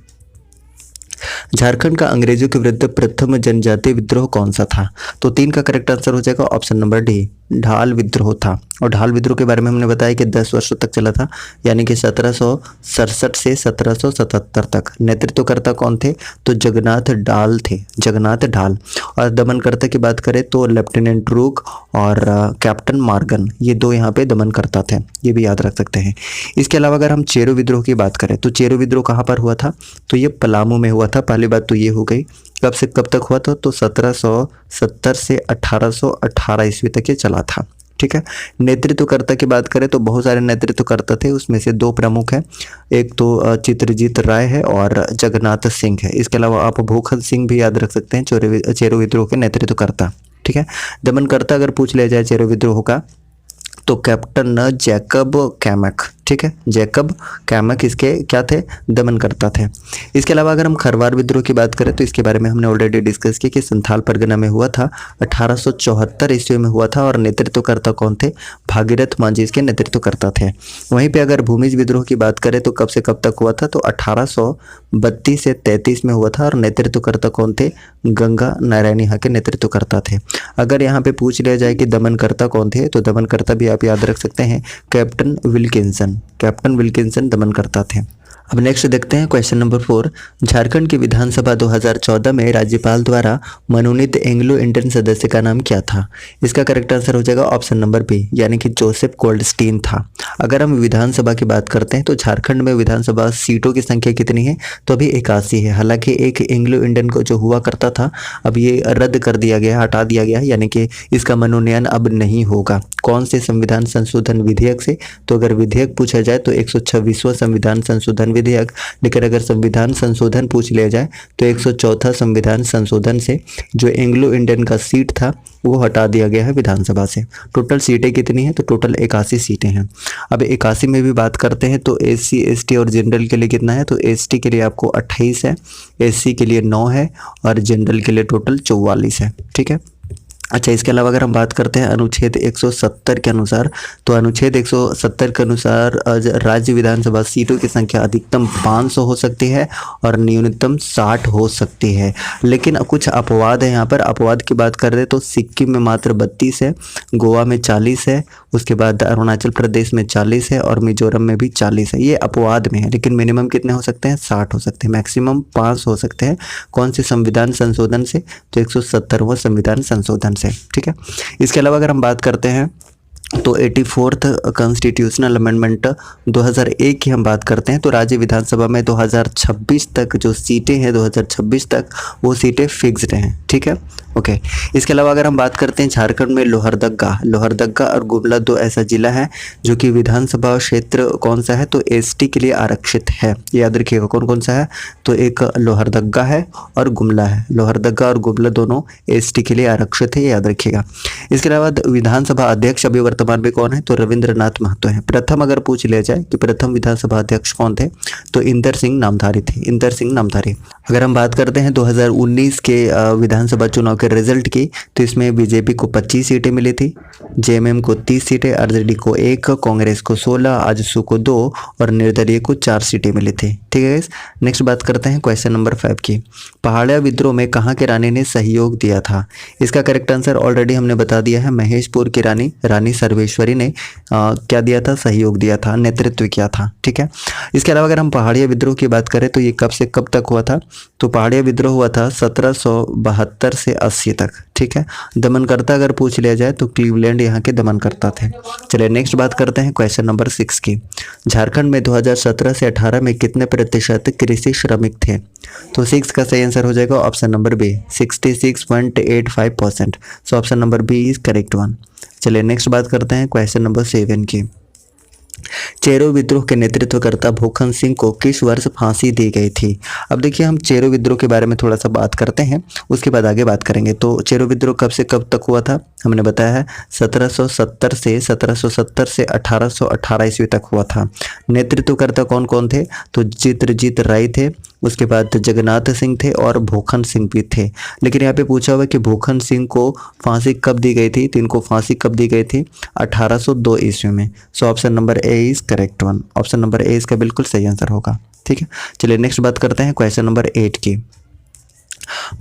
झारखंड का अंग्रेजों के विरुद्ध प्रथम जनजातीय विद्रोह कौन सा था? तो 3 का करेक्ट आंसर हो जाएगा ऑप्शन नंबर डी, ढाल विद्रोह था। और ढाल विद्रोह के बारे में हमने बताया कि 10 वर्षों तक चला था, यानी कि 1767 से 1777 तक। नेतृत्वकर्ता कौन थे? तो जगन्नाथ ढाल थे, जगन्नाथ ढाल। और दमनकर्ता की बात करें तो लेफ्टिनेंट रूक और कैप्टन मार्गन, ये 2 यहाँ पे दमनकर्ता थे, ये भी याद रख सकते हैं। इसके अलावा अगर हम चेरो विद्रोह की बात करें तो चेरो विद्रोह कहाँ पर हुआ था? तो ये पलामू में हुआ था। पहली बात तो ये हो गई। कब से कब तक हुआ था? तो 1770 से 1818 ईस्वी तक ये चला था। ठीक है। नेतृत्वकर्ता की बात करें तो बहुत सारे नेतृत्वकर्ता थे, उसमें से 2 प्रमुख हैं। एक तो चित्रजीत राय है और जगन्नाथ सिंह है। इसके अलावा आप भूखन सिंह भी याद रख सकते हैं, चेरो विद्रोह के नेतृत्वकर्ता। ठीक है। दमनकर्ता अगर पूछ लिया जाए चेरो विद्रोह का तो कैप्टन जैकब कैमक, ठीक है, जैकब कैमक इसके क्या थे? दमनकर्ता थे। इसके अलावा अगर हम खरवार विद्रोह की बात करें तो इसके बारे में हमने ऑलरेडी डिस्कस किया कि संथाल परगना में हुआ था, 1874 ईस्वी में हुआ था। और नेतृत्वकर्ता कौन थे? भागीरथ मांझी इसके नेतृत्वकर्ता थे। वहीं पे अगर भूमिज विद्रोह की बात करें तो कब से कब तक हुआ था? तो 1832 से 33 में हुआ था। और नेतृत्वकर्ता कौन थे? गंगा नारायण यहाँ के नेतृत्वकर्ता थे। अगर यहाँ पे पूछ लिया जाए कि दमनकर्ता कौन थे तो दमनकर्ता भी आप याद रख सकते हैं, कैप्टन विल्किंसन, कैप्टन विल्किंसन दमनकर्ता थे। अब नेक्स्ट देखते हैं क्वेश्चन नंबर 4। झारखंड की विधानसभा 2014 में राज्यपाल द्वारा मनोनीत एंग्लो इंडियन सदस्य का नाम क्या था? इसका करेक्ट आंसर हो जाएगा ऑप्शन नंबर बी, यानी कि जोसेफ गोल्डस्टीन था। अगर हम विधानसभा की बात करते हैं तो झारखंड में विधानसभा सीटों की संख्या कितनी है? तो अभी 81 है। हालांकि एक एंग्लो इंडियन को जो हुआ करता था अब ये रद्द कर दिया गया, हटा दिया गया है, यानी कि इसका मनोनयन अब नहीं होगा। कौन से संविधान संशोधन विधेयक से? तो अगर विधेयक पूछा जाए तो 126वां संविधान संशोधन विधेयक, लेकिन अगर संविधान संशोधन पूछ लिया जाए तो 104 संविधान संशोधन से जो एंग्लो इंडियन का सीट था वो हटा दिया गया है विधानसभा से। टोटल सीटें कितनी हैं? तो टोटल 81 सीटें हैं। अब 81 में भी बात करते हैं तो SC ST और जनरल के लिए कितना है? तो ST के लिए आपको 28 है, SC के लिए 9 है और जनरल के लिए टोटल 44 है। ठीक है। अच्छा, इसके अलावा अगर हम बात करते हैं अनुच्छेद 170 के अनुसार, तो अनुच्छेद 170 के अनुसार राज्य विधानसभा सीटों की संख्या अधिकतम 500 हो सकती है और न्यूनतम 60 हो सकती है। लेकिन कुछ अपवाद है यहाँ पर। अपवाद की बात कर रहे तो सिक्किम में मात्र 32 है, गोवा में 40 है, उसके बाद अरुणाचल प्रदेश में 40 है और मिजोरम में भी 40 है। ये अपवाद में है, लेकिन मिनिमम कितने हो सकते हैं? 60 हो सकते हैं। मैक्सिमम 5 हो सकते हैं। कौन से संविधान संशोधन से? तो 170वां संविधान संशोधन से। ठीक है। इसके अलावा अगर हम बात करते हैं तो 84th कॉन्स्टिट्यूशनल अमेंडमेंट 2001 की हम बात करते हैं तो राज्य विधानसभा में 2026 तक जो सीटें हैं 2026 तक वो सीटें फिक्स्ड हैं। ठीक है। ओके। इसके अलावा अगर हम बात करते हैं झारखंड में लोहरदग्गा और गुमला 2 ऐसा जिला है जो कि विधानसभा क्षेत्र कौन सा है? तो ST के लिए आरक्षित है। याद रखिएगा कौन कौन सा है? तो एक लोहरदग्गा है और गुमला है। लोहरदग्गा और गुमला दोनों ST के लिए आरक्षित है, याद रखिएगा। इसके अलावा विधानसभा अध्यक्ष अभी वर्तमान में कौन है? तो रविंद्रनाथ महतो है। प्रथम अगर पूछ लिया जाए कि प्रथम विधानसभा अध्यक्ष कौन थे तो इंदर सिंह नामधारी थे, इंदर सिंह नामधारी। अगर हम बात करते हैं 2019 के विधानसभा चुनाव के रिजल्ट की तो इसमें बीजेपी को 25 सीटें मिली थी, JMM को 30 सीटें, RJD को 1, कांग्रेस को 16, आजसू को 2 और निर्दलीय को 4 सीटें मिली थी। ठीक है। नेक्स्ट बात करते हैं क्वेश्चन नंबर 5 की। पहाड़िया विद्रोह में कहाँ के रानी ने सहयोग दिया था? इसका करेक्ट आंसर ऑलरेडी हमने बता दिया है, महेशपुर की रानी सर्वेश्वरी ने क्या दिया था? सहयोग दिया था, नेतृत्व किया था। ठीक है। इसके अलावा अगर हम पहाड़िया विद्रोह की बात करें तो ये कब से कब तक हुआ था? तो पहाड़िया विद्रोह हुआ था 1772 से 80 तक। ठीक है। दमनकर्ता अगर पूछ लिया जाए तो क्लीवलैंड यहाँ के दमनकर्ता थे। चलिए नेक्स्ट बात करते हैं क्वेश्चन नंबर 6 की। झारखंड में 2017 से 18 में कितने प्रतिशत कृषि श्रमिक थे? तो 6 का सही आंसर हो जाएगा option number B, 66.85%। So option number B is correct one. चलिए नेक्स्ट बात करते हैं क्वेश्चन नंबर 7 की। चेरो विद्रोह के नेतृत्वकर्ता भूखन सिंह को किस वर्ष फांसी दी गई थी? अब देखिए हम चेरो विद्रोह के बारे में थोड़ा सा बात करते हैं, उसके बाद आगे बात करेंगे। तो चेरो विद्रोह कब से कब तक हुआ था? हमने बताया है 1770 से 1818 ईस्वी तक हुआ था। नेतृत्वकर्ता कौन कौन थे? तो चित्रजीत राय थे, उसके बाद जगन्नाथ सिंह थे और भूखन सिंह भी थे। लेकिन यहाँ पे पूछा हुआ कि भूखन सिंह को फांसी कब दी गई थी? तो इनको फांसी कब दी गई थी? 1802 ईस्वी में। So option number A is correct one. Option number ए इसका बिल्कुल सही आंसर होगा। ठीक है। चलिए नेक्स्ट बात करते हैं क्वेश्चन नंबर 8 की।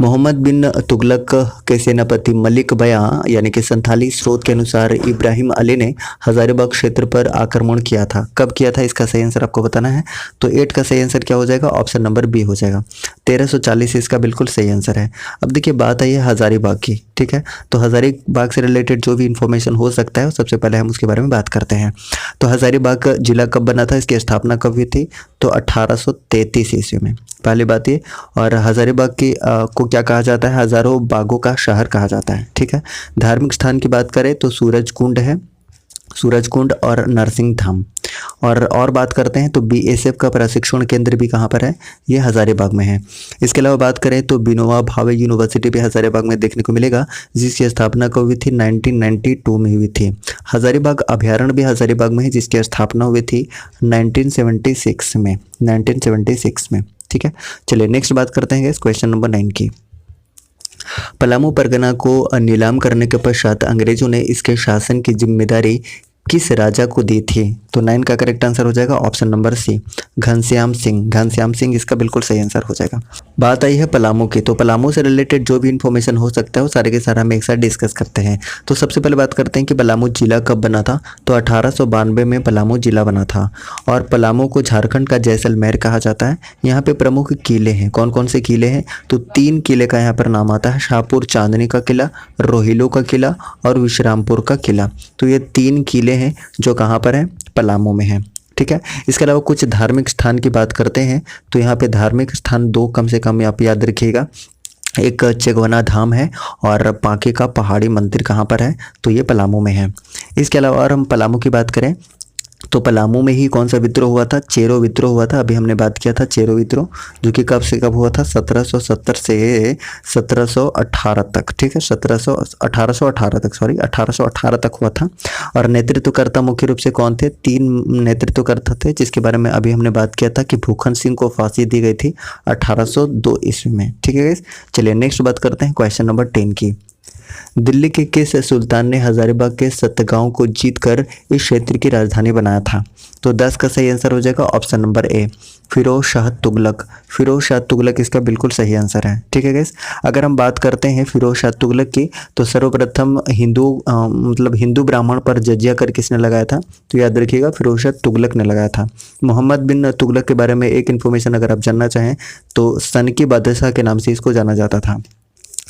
मोहम्मद बिन तुगलक के सेनापति मलिक बयां यानी कि संथाली स्रोत के अनुसार इब्राहिम अली ने हजारीबाग क्षेत्र पर आक्रमण किया था। कब किया था, इसका सही आंसर आपको बताना है। तो 8 का सही आंसर क्या हो जाएगा, ऑप्शन नंबर बी हो जाएगा। 1340 इसका बिल्कुल सही आंसर है। अब देखिए बात आई है हजारीबाग की, ठीक है। तो हजारीबाग से रिलेटेड जो भी इंफॉर्मेशन हो सकता है सबसे पहले हम उसके बारे में बात करते हैं। तो हजारीबाग जिला कब बना था, इसकी स्थापना कब हुई थी, तो 1833 ईस्वी में, पहली बात ये। और हजारीबाग की को क्या कहा जाता है, हजारों बागों का शहर कहा जाता है, ठीक है। धार्मिक स्थान की बात करें तो सूरज कुंड है, सूरज कुंड और नरसिंह धाम। और बात करते हैं तो बीएसएफ का प्रशिक्षण केंद्र भी कहाँ पर है, ये हजारीबाग में है। इसके अलावा बात करें तो विनोबा भावे यूनिवर्सिटी भी हजारीबाग में देखने को मिलेगा, जिसकी स्थापना कब हुई थी, 1992 में हुई थी। हजारीबाग अभ्यारण्य भी हजारीबाग में है, जिसकी स्थापना हुई थी 1976 में, 1976 में, ठीक है। चलिए नेक्स्ट बात करते हैं क्वेश्चन नंबर 9 की। पलामू परगना को नीलाम करने के पश्चात अंग्रेजों ने इसके शासन की जिम्मेदारी किस राजा को दी थी, तो 9 का करेक्ट आंसर हो जाएगा option number C, Ghanshyam Singh. Ghanshyam Singh इसका बिल्कुल सही आंसर हो जाएगा। बात आई है पलामू की, तो पलामू से रिलेटेड जो भी इन्फॉर्मेशन हो सकता है वो सारे के सारा हम एक साथ डिस्कस करते हैं। तो सबसे पहले बात करते हैं कि पलामू जिला कब बना था, तो 1892 में पलामू जिला बना था। और पलामू को झारखंड का जैसलमेर कहा जाता है। यहाँ पे प्रमुख किले हैं, कौन कौन से किले हैं, तो 3 किले का यहाँ पर नाम आता है, शाहपुर चांदनी का किला, रोहिलो का किला और विश्रामपुर का किला। तो ये 3 किले हैं जो कहाँ पर हैं, पलामू में हैं, ठीक है। इसके अलावा कुछ धार्मिक स्थान की बात करते हैं, तो यहाँ पे धार्मिक स्थान 2 कम से कम आप याद रखिएगा। एक चेगवना धाम है और पांके का पहाड़ी मंदिर कहाँ पर है, तो ये पलामू में है। इसके अलावा और हम पलामू की बात करें तो पलामू में ही कौन सा विद्रोह हुआ था, चेरो विद्रोह हुआ था। अभी हमने बात किया था चेरो विद्रोह, जो कि कब से कब हुआ था, 1770 से 1718 तक, ठीक है। 1818 तक, सॉरी 1818 तक हुआ था। और नेतृत्वकर्ता मुख्य रूप से कौन थे, 3 नेतृत्वकर्ता थे, जिसके बारे में अभी हमने बात किया था कि भूखन सिंह को फांसी दी गई थी 1802 ईस्वी में, ठीक है। चलिए नेक्स्ट बात करते हैं क्वेश्चन नंबर 10 की। दिल्ली के किस सुल्तान ने हजारीबाग के सतगांव को जीतकर इस क्षेत्र की राजधानी बनाया था, तो 10 का सही आंसर हो जाएगा option number A, Firoz Shah Tughlaq. Firoz Shah Tughlaq इसका बिल्कुल सही आंसर है, ठीक है गाइस। अगर हम बात करते हैं फिरोज शाह तुगलक की, तो सर्वप्रथम हिंदू ब्राह्मण पर जजिया कर किसने लगाया था, तो याद रखिएगा फिरोज शाह तुगलक ने लगाया था। मोहम्मद बिन तुगलक के बारे में एक इन्फॉर्मेशन अगर आप जानना चाहें तो सन की बादशाह के नाम से इसको जाना जाता था।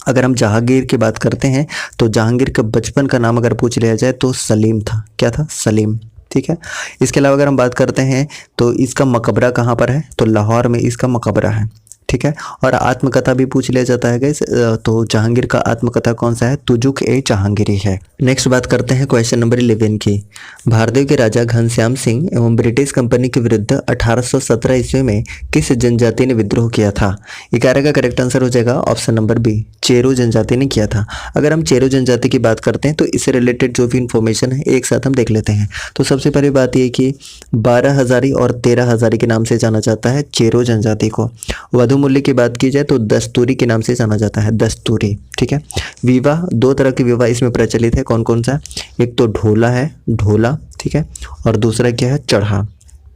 अगर हम जहांगीर की बात करते हैं तो जहांगीर का बचपन का नाम अगर पूछ लिया जाए तो सलीम था, क्या था, सलीम, ठीक है। इसके अलावा अगर हम बात करते हैं तो इसका मकबरा कहाँ पर है, तो लाहौर में इसका मकबरा है, ठीक है। और आत्मकथा भी पूछ लिया जाता है गाइस, तो जहांगीर का आत्मकथा कौन सा है, तुजुक ए जहांगीरी है। नेक्स्ट बात करते हैं क्वेश्चन नंबर 11 की। भारतीय के राजा घनश्याम सिंह एवं ब्रिटिश कंपनी के विरुद्ध 1817 ईस्वी में किस जनजाति ने विद्रोह किया था, 11 का करेक्ट आंसर हो जाएगा ऑप्शन नंबर बी, चेरो जनजाति ने किया था। अगर हम चेरो जनजाति की बात करते हैं तो इससे रिलेटेड जो भी इंफॉर्मेशन है एक साथ हम देख लेते हैं। तो सबसे पहली बात यह कि 12 हजारी और 13 हजारी के नाम से जाना जाता है चेरो जनजाति को। वधु मूल्य की बात की जाए तो दस्तूरी के नाम से जाना जाता है, दस्तूरी, ठीक है। विवाह, 2 तरह के विवाह इसमें प्रचलित है, कौन कौन सा, एक तो ढोला है, ढोला, ठीक है, और दूसरा क्या है, चढ़ा।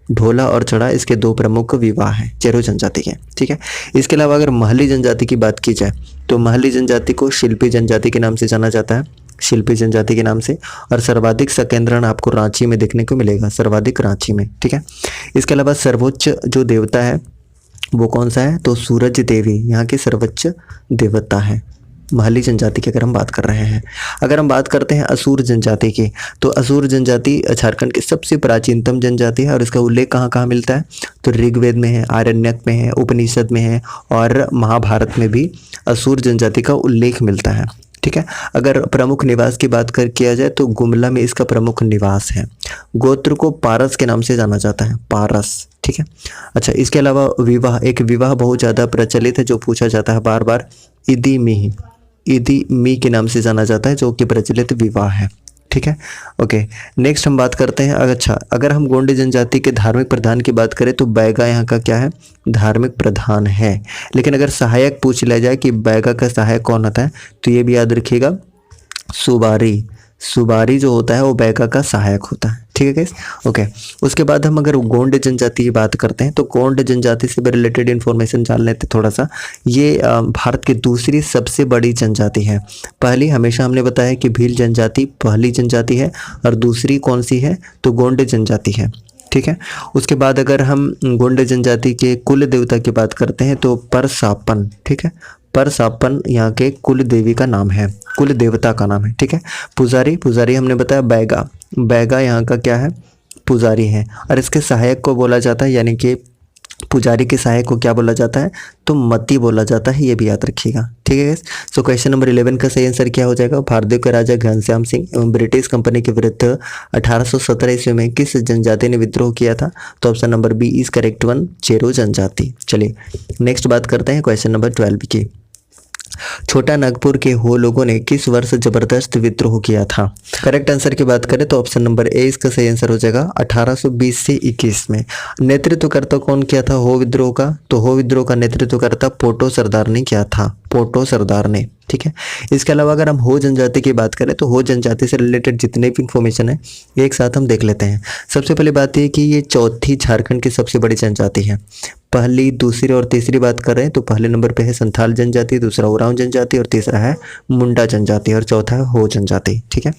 ढोला और चढ़ा इसके 2 प्रमुख विवाह हैं चेरो जनजाति के, ठीक है। इसके अलावा अगर महली जनजाति की बात की जाए तो महली जनजाति को शिल्पी जनजाति के नाम से जाना जाता है, शिल्पी जनजाति के नाम से। और सर्वाधिक संकेंद्रण आपको रांची में देखने को मिलेगा, सर्वाधिक रांची में, ठीक है। इसके अलावा सर्वोच्च जो देवता है वो कौन सा है, तो सूरज देवी यहाँ की सर्वोच्च देवता है महली जनजाति की अगर हम बात कर रहे हैं। अगर हम बात करते हैं असुर जनजाति की, तो असुर जनजाति झारखंड की सबसे प्राचीनतम जनजाति है और इसका उल्लेख कहाँ कहाँ मिलता है, तो ऋग्वेद में है, आरण्यक में है, उपनिषद में है और महाभारत में भी असुर जनजाति का उल्लेख मिलता है, ठीक है। अगर प्रमुख निवास की बात किया जाए तो गुमला में इसका प्रमुख निवास है। गोत्र को पारस के नाम से जाना जाता है, पारस, ठीक है। अच्छा, इसके अलावा विवाह, एक विवाह बहुत ज़्यादा प्रचलित है जो पूछा जाता है बार बार, इदी मी के नाम से जाना जाता है, जो कि प्रचलित विवाह है, ठीक है। ओके, नेक्स्ट हम बात करते हैं। अच्छा, अगर हम गोंडी जनजाति के धार्मिक प्रधान की बात करें तो बैगा यहाँ का क्या है, धार्मिक प्रधान है। लेकिन अगर सहायक पूछ लिया जाए कि बैगा का सहायक कौन होता है तो ये भी याद रखिएगा, सुबारी, सुबारी जो होता है वो बैगा का सहायक होता है। ठीक है गाइस, ओके। उसके बाद हम अगर गोंड जनजाति की बात करते हैं तो गोंड जनजाति से भी रिलेटेड इन्फॉर्मेशन जान लेते हैं थोड़ा सा। ये भारत की दूसरी सबसे बड़ी जनजाति है। पहली हमेशा हमने बताया कि भील जनजाति पहली जनजाति है और दूसरी कौन सी है तो गोंड जनजाति है। ठीक है, उसके बाद अगर हम गोंड जनजाति के कुल देवता की बात करते हैं तो परसापन। ठीक है, परसापन यहाँ के कुल देवी का नाम है, कुल देवता का नाम है। ठीक है, पुजारी, पुजारी हमने बताया बैगा, बैगा यहाँ का क्या है पुजारी है। और इसके सहायक को बोला जाता है, यानी कि पुजारी के सहायक को क्या बोला जाता है तो मती बोला जाता है, ये भी याद रखिएगा। ठीक है, सो क्वेश्चन नंबर 11 का सही आंसर क्या हो जाएगा? भारतीय के राजा घनश्याम सिंह एवं ब्रिटिश कंपनी के विरुद्ध 1817 ईस्वी में किस जनजाति ने विद्रोह किया था? तो option number B is correct one, Chero जनजाति। चलिए नेक्स्ट बात करते हैं क्वेश्चन नंबर 12 की। छोटा नागपुर के हो लोगों ने किस वर्ष जबरदस्त विद्रोह किया था? करेक्ट आंसर की बात करें तो ऑप्शन नंबर ए इसका सही आंसर हो जाएगा 1820 से 21 में। नेतृत्वकर्ता कौन किया था हो विद्रोह का? तो हो विद्रोह का नेतृत्वकर्ता पोटो सरदार ने किया था, पोटो सरदार ने। ठीक है, इसके अलावा अगर हम हो जनजाति की बात करें तो हो जनजाति से रिलेटेड जितने भी इंफॉर्मेशन है एक साथ हम देख लेते हैं। सबसे पहले बात यह कि ये चौथी झारखंड की सबसे बड़ी जनजाति है। पहली, दूसरी और तीसरी बात कर रहे हैं तो पहले नंबर पे है संथाल जनजाति, दूसरा उरांव जनजाति और तीसरा है मुंडा जनजाति और चौथा है हो जनजाति। ठीक है,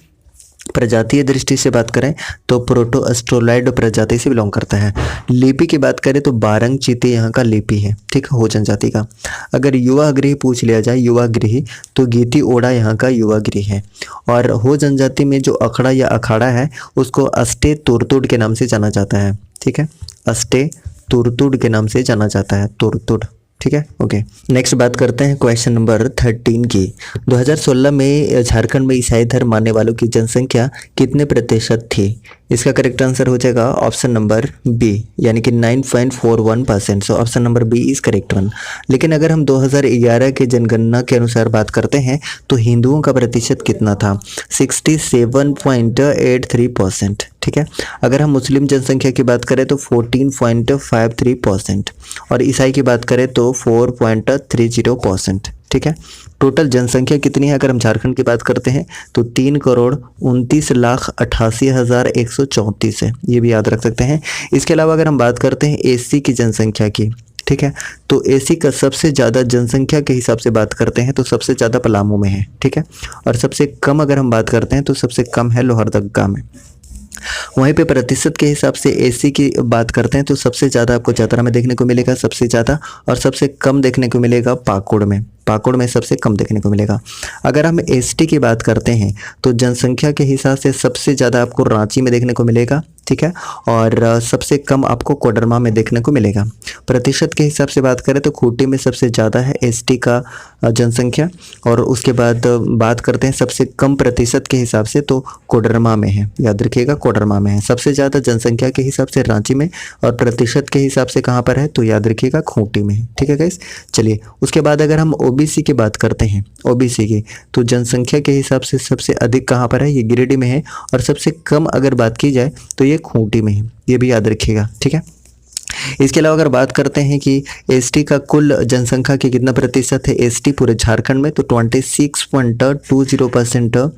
प्रजातीय दृष्टि से बात करें तो प्रोटो अस्ट्रोलाइड प्रजाति से बिलोंग करता है। लिपि की बात करें तो बारंग चीते यहाँ का लिपि है। ठीक है, हो जनजाति का। अगर युवा गृह पूछ लिया जाए, युवा गृह, तो गीती ओड़ा यहाँ का युवा गृह है। और हो जनजाति में जो अखड़ा या अखाड़ा है उसको अस्टे तुरतुड़ के नाम से जाना जाता है। ठीक है, अस्टे तुरतुड़ के नाम से जाना जाता है, तुरतुड़। ठीक है, ओके। नेक्स्ट बात करते हैं क्वेश्चन नंबर 13 की। 2016 में झारखंड में ईसाई धर्म मानने वालों की जनसंख्या कितने प्रतिशत थी? इसका करेक्ट आंसर हो जाएगा ऑप्शन नंबर बी, यानी कि 9.41%। So option number B is correct one. लेकिन अगर हम 2011 के जनगणना के अनुसार बात करते हैं तो हिंदुओं का प्रतिशत कितना था? 67.83%। ठीक है, अगर हम मुस्लिम जनसंख्या की बात करें तो 14.53% और ईसाई की बात करें तो 4.30%। ठीक है, टोटल जनसंख्या कितनी है अगर हम झारखंड की बात करते हैं तो 3,29,88,134 है, ये भी याद रख सकते हैं। इसके अलावा अगर हम बात करते हैं एससी की जनसंख्या की, ठीक है, तो एससी का सबसे ज़्यादा जनसंख्या के हिसाब से बात करते हैं तो सबसे ज़्यादा पलामू में है। ठीक है, और सबसे कम अगर हम बात करते हैं तो सबसे कम है लोहरदगा में। वहीं पे प्रतिशत के हिसाब से एससी की बात करते हैं तो सबसे ज़्यादा आपको चतरा में देखने को मिलेगा सबसे ज़्यादा, और सबसे कम देखने को मिलेगा पाकुड़ में, पाकुड़ में सबसे कम देखने को मिलेगा। अगर हम एसटी की बात करते हैं तो जनसंख्या के हिसाब से सबसे ज़्यादा आपको रांची में देखने को मिलेगा। ठीक है, और सबसे कम आपको कोडरमा में देखने को मिलेगा। प्रतिशत के हिसाब से बात करें तो खूंटी में सबसे ज़्यादा है एसटी का जनसंख्या, और उसके बाद बात करते हैं सबसे कम प्रतिशत के हिसाब से तो कोडरमा में है, याद रखिएगा कोडरमा में है। सबसे ज़्यादा जनसंख्या के हिसाब से रांची में, और प्रतिशत के हिसाब से कहाँ पर है तो याद रखिएगा खूंटी में है। ठीक है गाइस, चलिए उसके बाद अगर हम ओबीसी की बात करते हैं, ओबीसी की, तो जनसंख्या के हिसाब से सबसे अधिक कहाँ पर है, ये गिरिडीह में है, और सबसे कम अगर बात की जाए तो ये खूंटी में है, ये भी याद रखिएगा। ठीक है, इसके अलावा अगर बात करते हैं कि एसटी का कुल जनसंख्या के कितना प्रतिशत है एसटी पूरे झारखंड में, तो 26.20%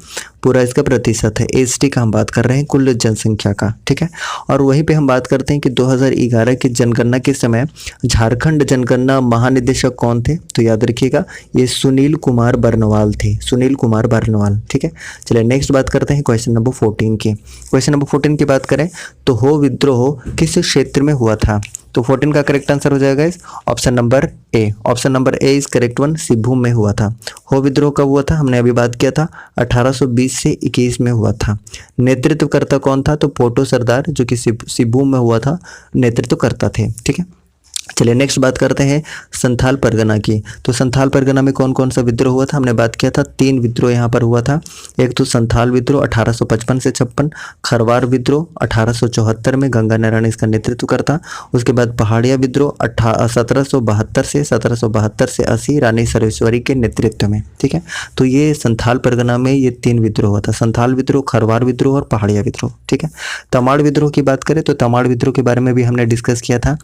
पूरा इसका प्रतिशत है। एसटी का हम बात कर रहे हैं कुल जनसंख्या का। ठीक है, और वहीं पे हम बात करते हैं कि 2011 की जनगणना के समय झारखंड जनगणना महानिदेशक कौन थे, तो याद रखिएगा ये सुनील कुमार बरनवाल थे, सुनील कुमार बरनवाल। ठीक है, चलिए नेक्स्ट बात करते हैं क्वेश्चन नंबर 14 की। क्वेश्चन नंबर 14 की बात करें तो हो विद्रोह किस क्षेत्र में हुआ था? तो 14 का करेक्ट आंसर हो जाएगा इस option number A, option number A is correct one, सिभूम में हुआ था। हो विद्रोह कब हुआ था, हमने अभी बात किया था 1820 से 21 में हुआ था। नेतृत्वकर्ता कौन था, तो पोटो सरदार जो कि सिभूम में हुआ था, नेतृत्वकर्ता थे। ठीक है, चलिए नेक्स्ट बात करते हैं संथाल परगना की। तो संथाल परगना में कौन कौन सा विद्रोह हुआ था, हमने बात किया था 3 विद्रोह यहाँ पर हुआ था। एक तो संथाल विद्रोह 1855 से 56, खरवार विद्रोह 1874 में गंगा नारायण इसका नेतृत्व करता। उसके बाद पहाड़िया विद्रोह 1772 से 80 रानी सर्वेश्वरी के नेतृत्व में। ठीक है, तो ये संथाल परगना में ये 3 विद्रोह हुआ था, संथाल विद्रोह, खरवार विद्रोह और पहाड़िया विद्रोह। ठीक है, तमाड़ विद्रोह की बात करें तो तमाड़ विद्रोह के बारे में भी हमने डिस्कस किया था।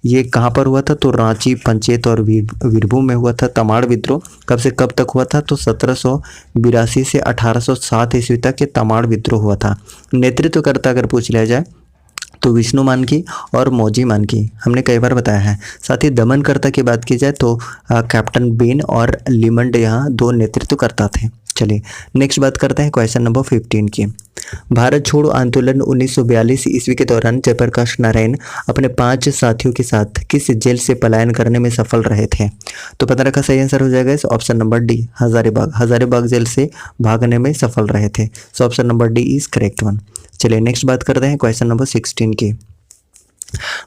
ये कहाँ पर पर हुआ था? तो रांची, पंचेत और वीरभूम में हुआ था। तमाड़ विद्रोह कब से कब तक हुआ था? तो 1782 से 1807 ईस्वी तक ये तमाड़ विद्रोह हुआ था। नेतृत्वकर्ता अगर पूछ लिया जाए तो विष्णु मानकी और मौजी मानकी, हमने कई बार बताया है। साथ ही दमनकर्ता की बात की जाए तो कैप्टन बेन और लिमंड यहाँ दो नेतृत्वकर्ता थे। चलिए नेक्स्ट बात करते हैं क्वेश्चन नंबर 15 की। भारत छोड़ो आंदोलन 1942 ईस्वी के दौरान जयप्रकाश नारायण अपने 5 साथियों के साथ किस जेल से पलायन करने में सफल रहे थे? तो 15 का सही आंसर हो जाएगा इस option number D, Hazaribagh. Hazaribagh jail से भागने में सफल रहे थे। So option number D is correct one. चलिए नेक्स्ट बात करते हैं क्वेश्चन नंबर 16 की।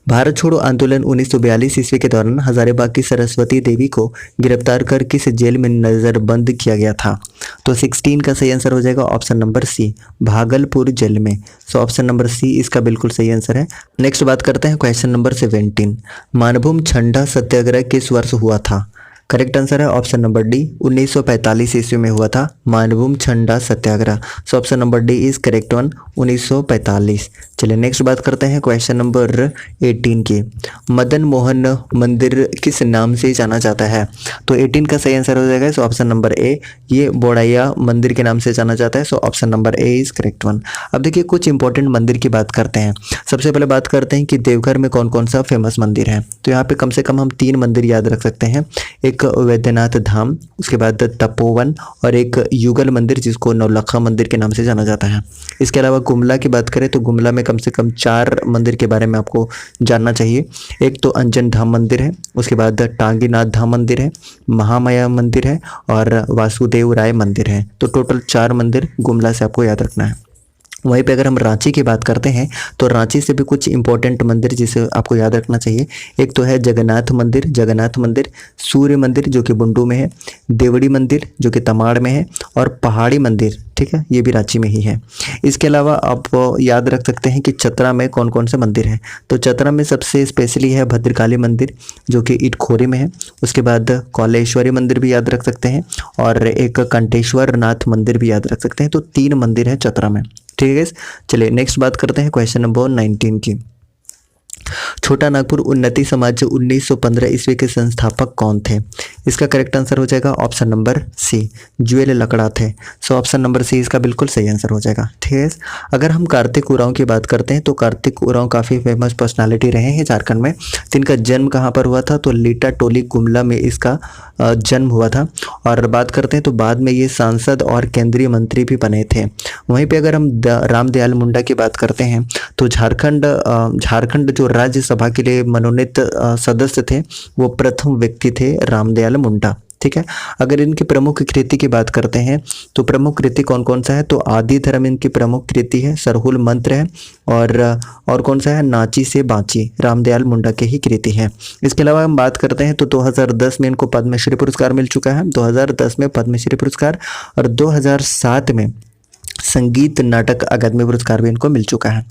भारत छोड़ो आंदोलन 1942 ईस्वी के दौरान हजारीबाग की सरस्वती देवी को गिरफ्तार कर किस जेल में नजरबंद किया गया था? तो 16 का सही आंसर हो जाएगा option number C, Bhagalpur jail में। सो ऑप्शन नंबर सी इसका बिल्कुल सही आंसर है। नेक्स्ट बात करते हैं क्वेश्चन नंबर 17। मानभूम छंडा सत्याग्रह किस वर्ष हुआ था? करेक्ट आंसर है ऑप्शन नंबर डी, 1945 ईस्वी में हुआ था मानभूम छंडा satyagraha. So option number D is correct one, 1945। चलिए नेक्स्ट बात करते हैं क्वेश्चन नंबर 18 की। मदन मोहन मंदिर किस नाम से जाना जाता है? तो 18 का सही आंसर हो जाएगा सो ऑप्शन नंबर ए, ये बोड़ैया मंदिर के नाम से जाना जाता है। So option number A is correct one. अब देखिए कुछ इंपॉर्टेंट मंदिर की बात करते हैं। सबसे पहले बात करते हैं कि देवघर में कौन कौन सा फेमस मंदिर है। तो यहाँ पे कम से कम हम 3 मंदिर याद रख सकते हैं। एक वैद्यनाथ धाम, उसके बाद तपोवन और एक युगल मंदिर जिसको नौलखा मंदिर के नाम से जाना जाता है। इसके अलावा गुमला की बात करें तो गुमला में कम से कम 4 मंदिर के बारे में आपको जानना चाहिए। एक तो अंजन धाम मंदिर है, उसके बाद टांगीनाथ धाम मंदिर है, महामाया मंदिर है और वासुदेव राय मंदिर है। तो टोटल 4 मंदिर गुमला से आपको याद रखना है। वहीं पे अगर हम रांची की बात करते हैं तो रांची से भी कुछ इंपॉर्टेंट मंदिर जिसे आपको याद रखना चाहिए। एक तो है जगन्नाथ मंदिर, सूर्य मंदिर जो कि बुंडू में है, देवड़ी मंदिर जो कि तमाड़ में है और पहाड़ी मंदिर, ठीक है, ये भी रांची में ही है। इसके अलावा आप याद रख सकते हैं कि चतरा में कौन कौन से मंदिर हैं। तो चतरा में सबसे स्पेशली है भद्रकाली मंदिर जो कि इटखोरी में है। उसके बाद कौलेश्वरी मंदिर भी याद रख सकते हैं और एक कंटेश्वर नाथ मंदिर भी याद रख सकते हैं। तो 3 मंदिर है चतरा में, ठीक है। चलिए नेक्स्ट बात करते हैं क्वेश्चन नंबर 19 की। छोटा नागपुर उन्नति समाज 1915 ईस्वी के संस्थापक कौन थे? इसका करेक्ट आंसर हो जाएगा ऑप्शन नंबर सी, जुएल लकड़ा थे। सो ऑप्शन नंबर सी इसका बिल्कुल सही आंसर हो जाएगा, ठीक है। अगर हम कार्तिक उरांव की बात करते हैं तो कार्तिक उरांव काफ़ी फेमस पर्सनालिटी रहे हैं झारखंड में। तो इनका जन्म कहाँ पर हुआ था? तो लीटा टोली गुमला में इसका जन्म हुआ था। और बात करते हैं तो बाद में ये सांसद और केंद्रीय मंत्री भी बने थे। वहीं पे अगर हम रामदयाल मुंडा की बात करते हैं तो झारखंड जो राज्यसभा के लिए मनोनीत सदस्य थे वो प्रथम व्यक्ति थे रामदयाल मुंडा, ठीक है। अगर इनकी प्रमुख कृति की बात करते हैं तो प्रमुख कृति कौन कौन सा है? तो आदि धर्म इनकी प्रमुख कृति है, सरहुल मंत्र है और कौन सा है? नाची से बाची, रामदयाल मुंडा के ही कृति है। इसके अलावा हम बात करते हैं तो 2010 में इनको पद्मश्री पुरस्कार मिल चुका है, 2010 में पद्मश्री पुरस्कार और 2007 में संगीत नाटक अकादमी पुरस्कार भी इनको मिल चुका है।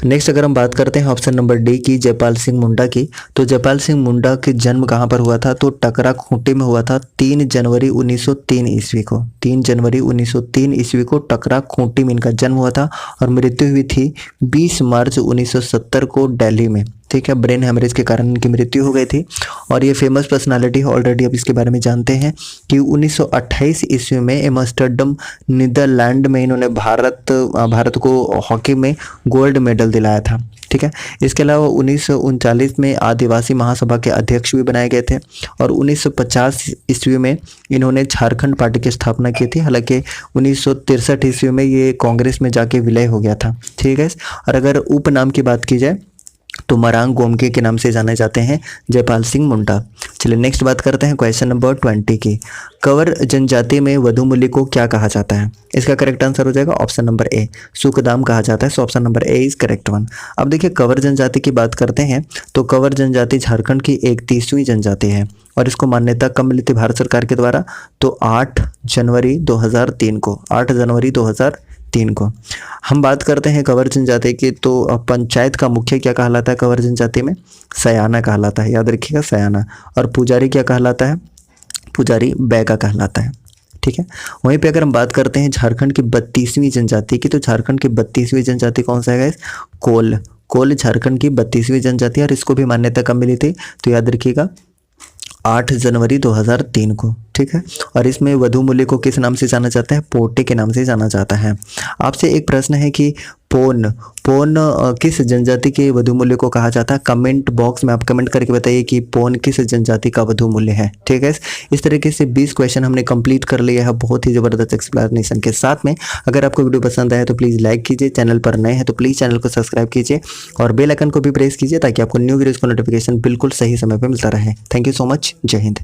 नेक्स्ट अगर हम बात करते हैं ऑप्शन नंबर डी की, जयपाल सिंह मुंडा की, तो जयपाल सिंह मुंडा के जन्म कहाँ पर हुआ था? तो टकरा खूंटी में हुआ था 3 जनवरी 1903 ईस्वी को। 3 जनवरी 1903 ईस्वी को टकरा खूंटी में इनका जन्म हुआ था और मृत्यु हुई थी 20 मार्च 1970 को दिल्ली में, ठीक है। ब्रेन हेमरेज के कारण इनकी मृत्यु हो गई थी और ये फेमस पर्सनालिटी है। ऑलरेडी अब इसके बारे में जानते हैं कि 1928 ईस्वी में एम्स्टर्डम नीदरलैंड में इन्होंने भारत को हॉकी में गोल्ड मेडल दिलाया था, ठीक है। इसके अलावा 1939 में आदिवासी महासभा के अध्यक्ष भी बनाए गए थे और 1950 ईस्वी में इन्होंने झारखंड पार्टी की स्थापना की थी। हालांकि 1963 ईस्वी में ये कांग्रेस में जाके विलय हो गया था, ठीक है। और अगर उपनाम की बात की जाए तो मरांग गोमके के नाम से जाने जाते हैं जयपाल सिंह मुंडा। चलिए नेक्स्ट बात करते हैं क्वेश्चन नंबर 20 की। कंवर जनजाति में वधुमूली को क्या कहा जाता है? इसका करेक्ट आंसर हो जाएगा ऑप्शन नंबर ए, सुखदाम कहा जाता है। So option number A is correct one. अब देखिए कंवर जनजाति की बात करते हैं तो कंवर जनजाति झारखंड की 31वीं जनजाति है और इसको मान्यता कब मिली थी भारत सरकार के द्वारा? तो 8 जनवरी 2003 को, 8 जनवरी 2003 को। हम बात करते हैं कंवर जनजाति की तो पंचायत का मुखिया क्या कहलाता है कंवर जनजाति में? सयाना कहलाता है, याद रखिएगा सयाना। और पुजारी क्या कहलाता है? पुजारी बैगा कहलाता है, ठीक है। वहीं पे अगर हम बात करते हैं झारखंड की 32वीं जनजाति की तो झारखंड की 32वीं जनजाति कौन सा है गाइस? कोल। कोल झारखंड की 32वीं जनजाति है और इसको भी मान्यता कब मिली थी, तो याद रखिएगा 8 जनवरी 2003 को। ठीक है, और इसमें वधु मूल्य को किस नाम से जाना जाता है, पोटे के नाम से जाना जाता है। आपसे एक प्रश्न है कि पोन पोन किस जनजाति के वधु मूल्य को कहा जाता है। कमेंट बॉक्स में आप कमेंट करके बताइए कि पोन किस जनजाति का वधु मूल्य है। ठीक है, इस तरीके से 20 क्वेश्चन हमने कंप्लीट कर लिया है बहुत ही ज़बरदस्त एक्सप्लेनेशन के साथ में। अगर आपको वीडियो पसंद आया तो प्लीज़ लाइक कीजिए, चैनल पर नए हैं तो प्लीज़ चैनल को सब्सक्राइब कीजिए और बेल आइकन को भी प्रेस कीजिए ताकि आपको न्यू वीडियोज़ का नोटिफिकेशन बिल्कुल सही समय पर मिलता रहे। Thank you so much. जय हिंद।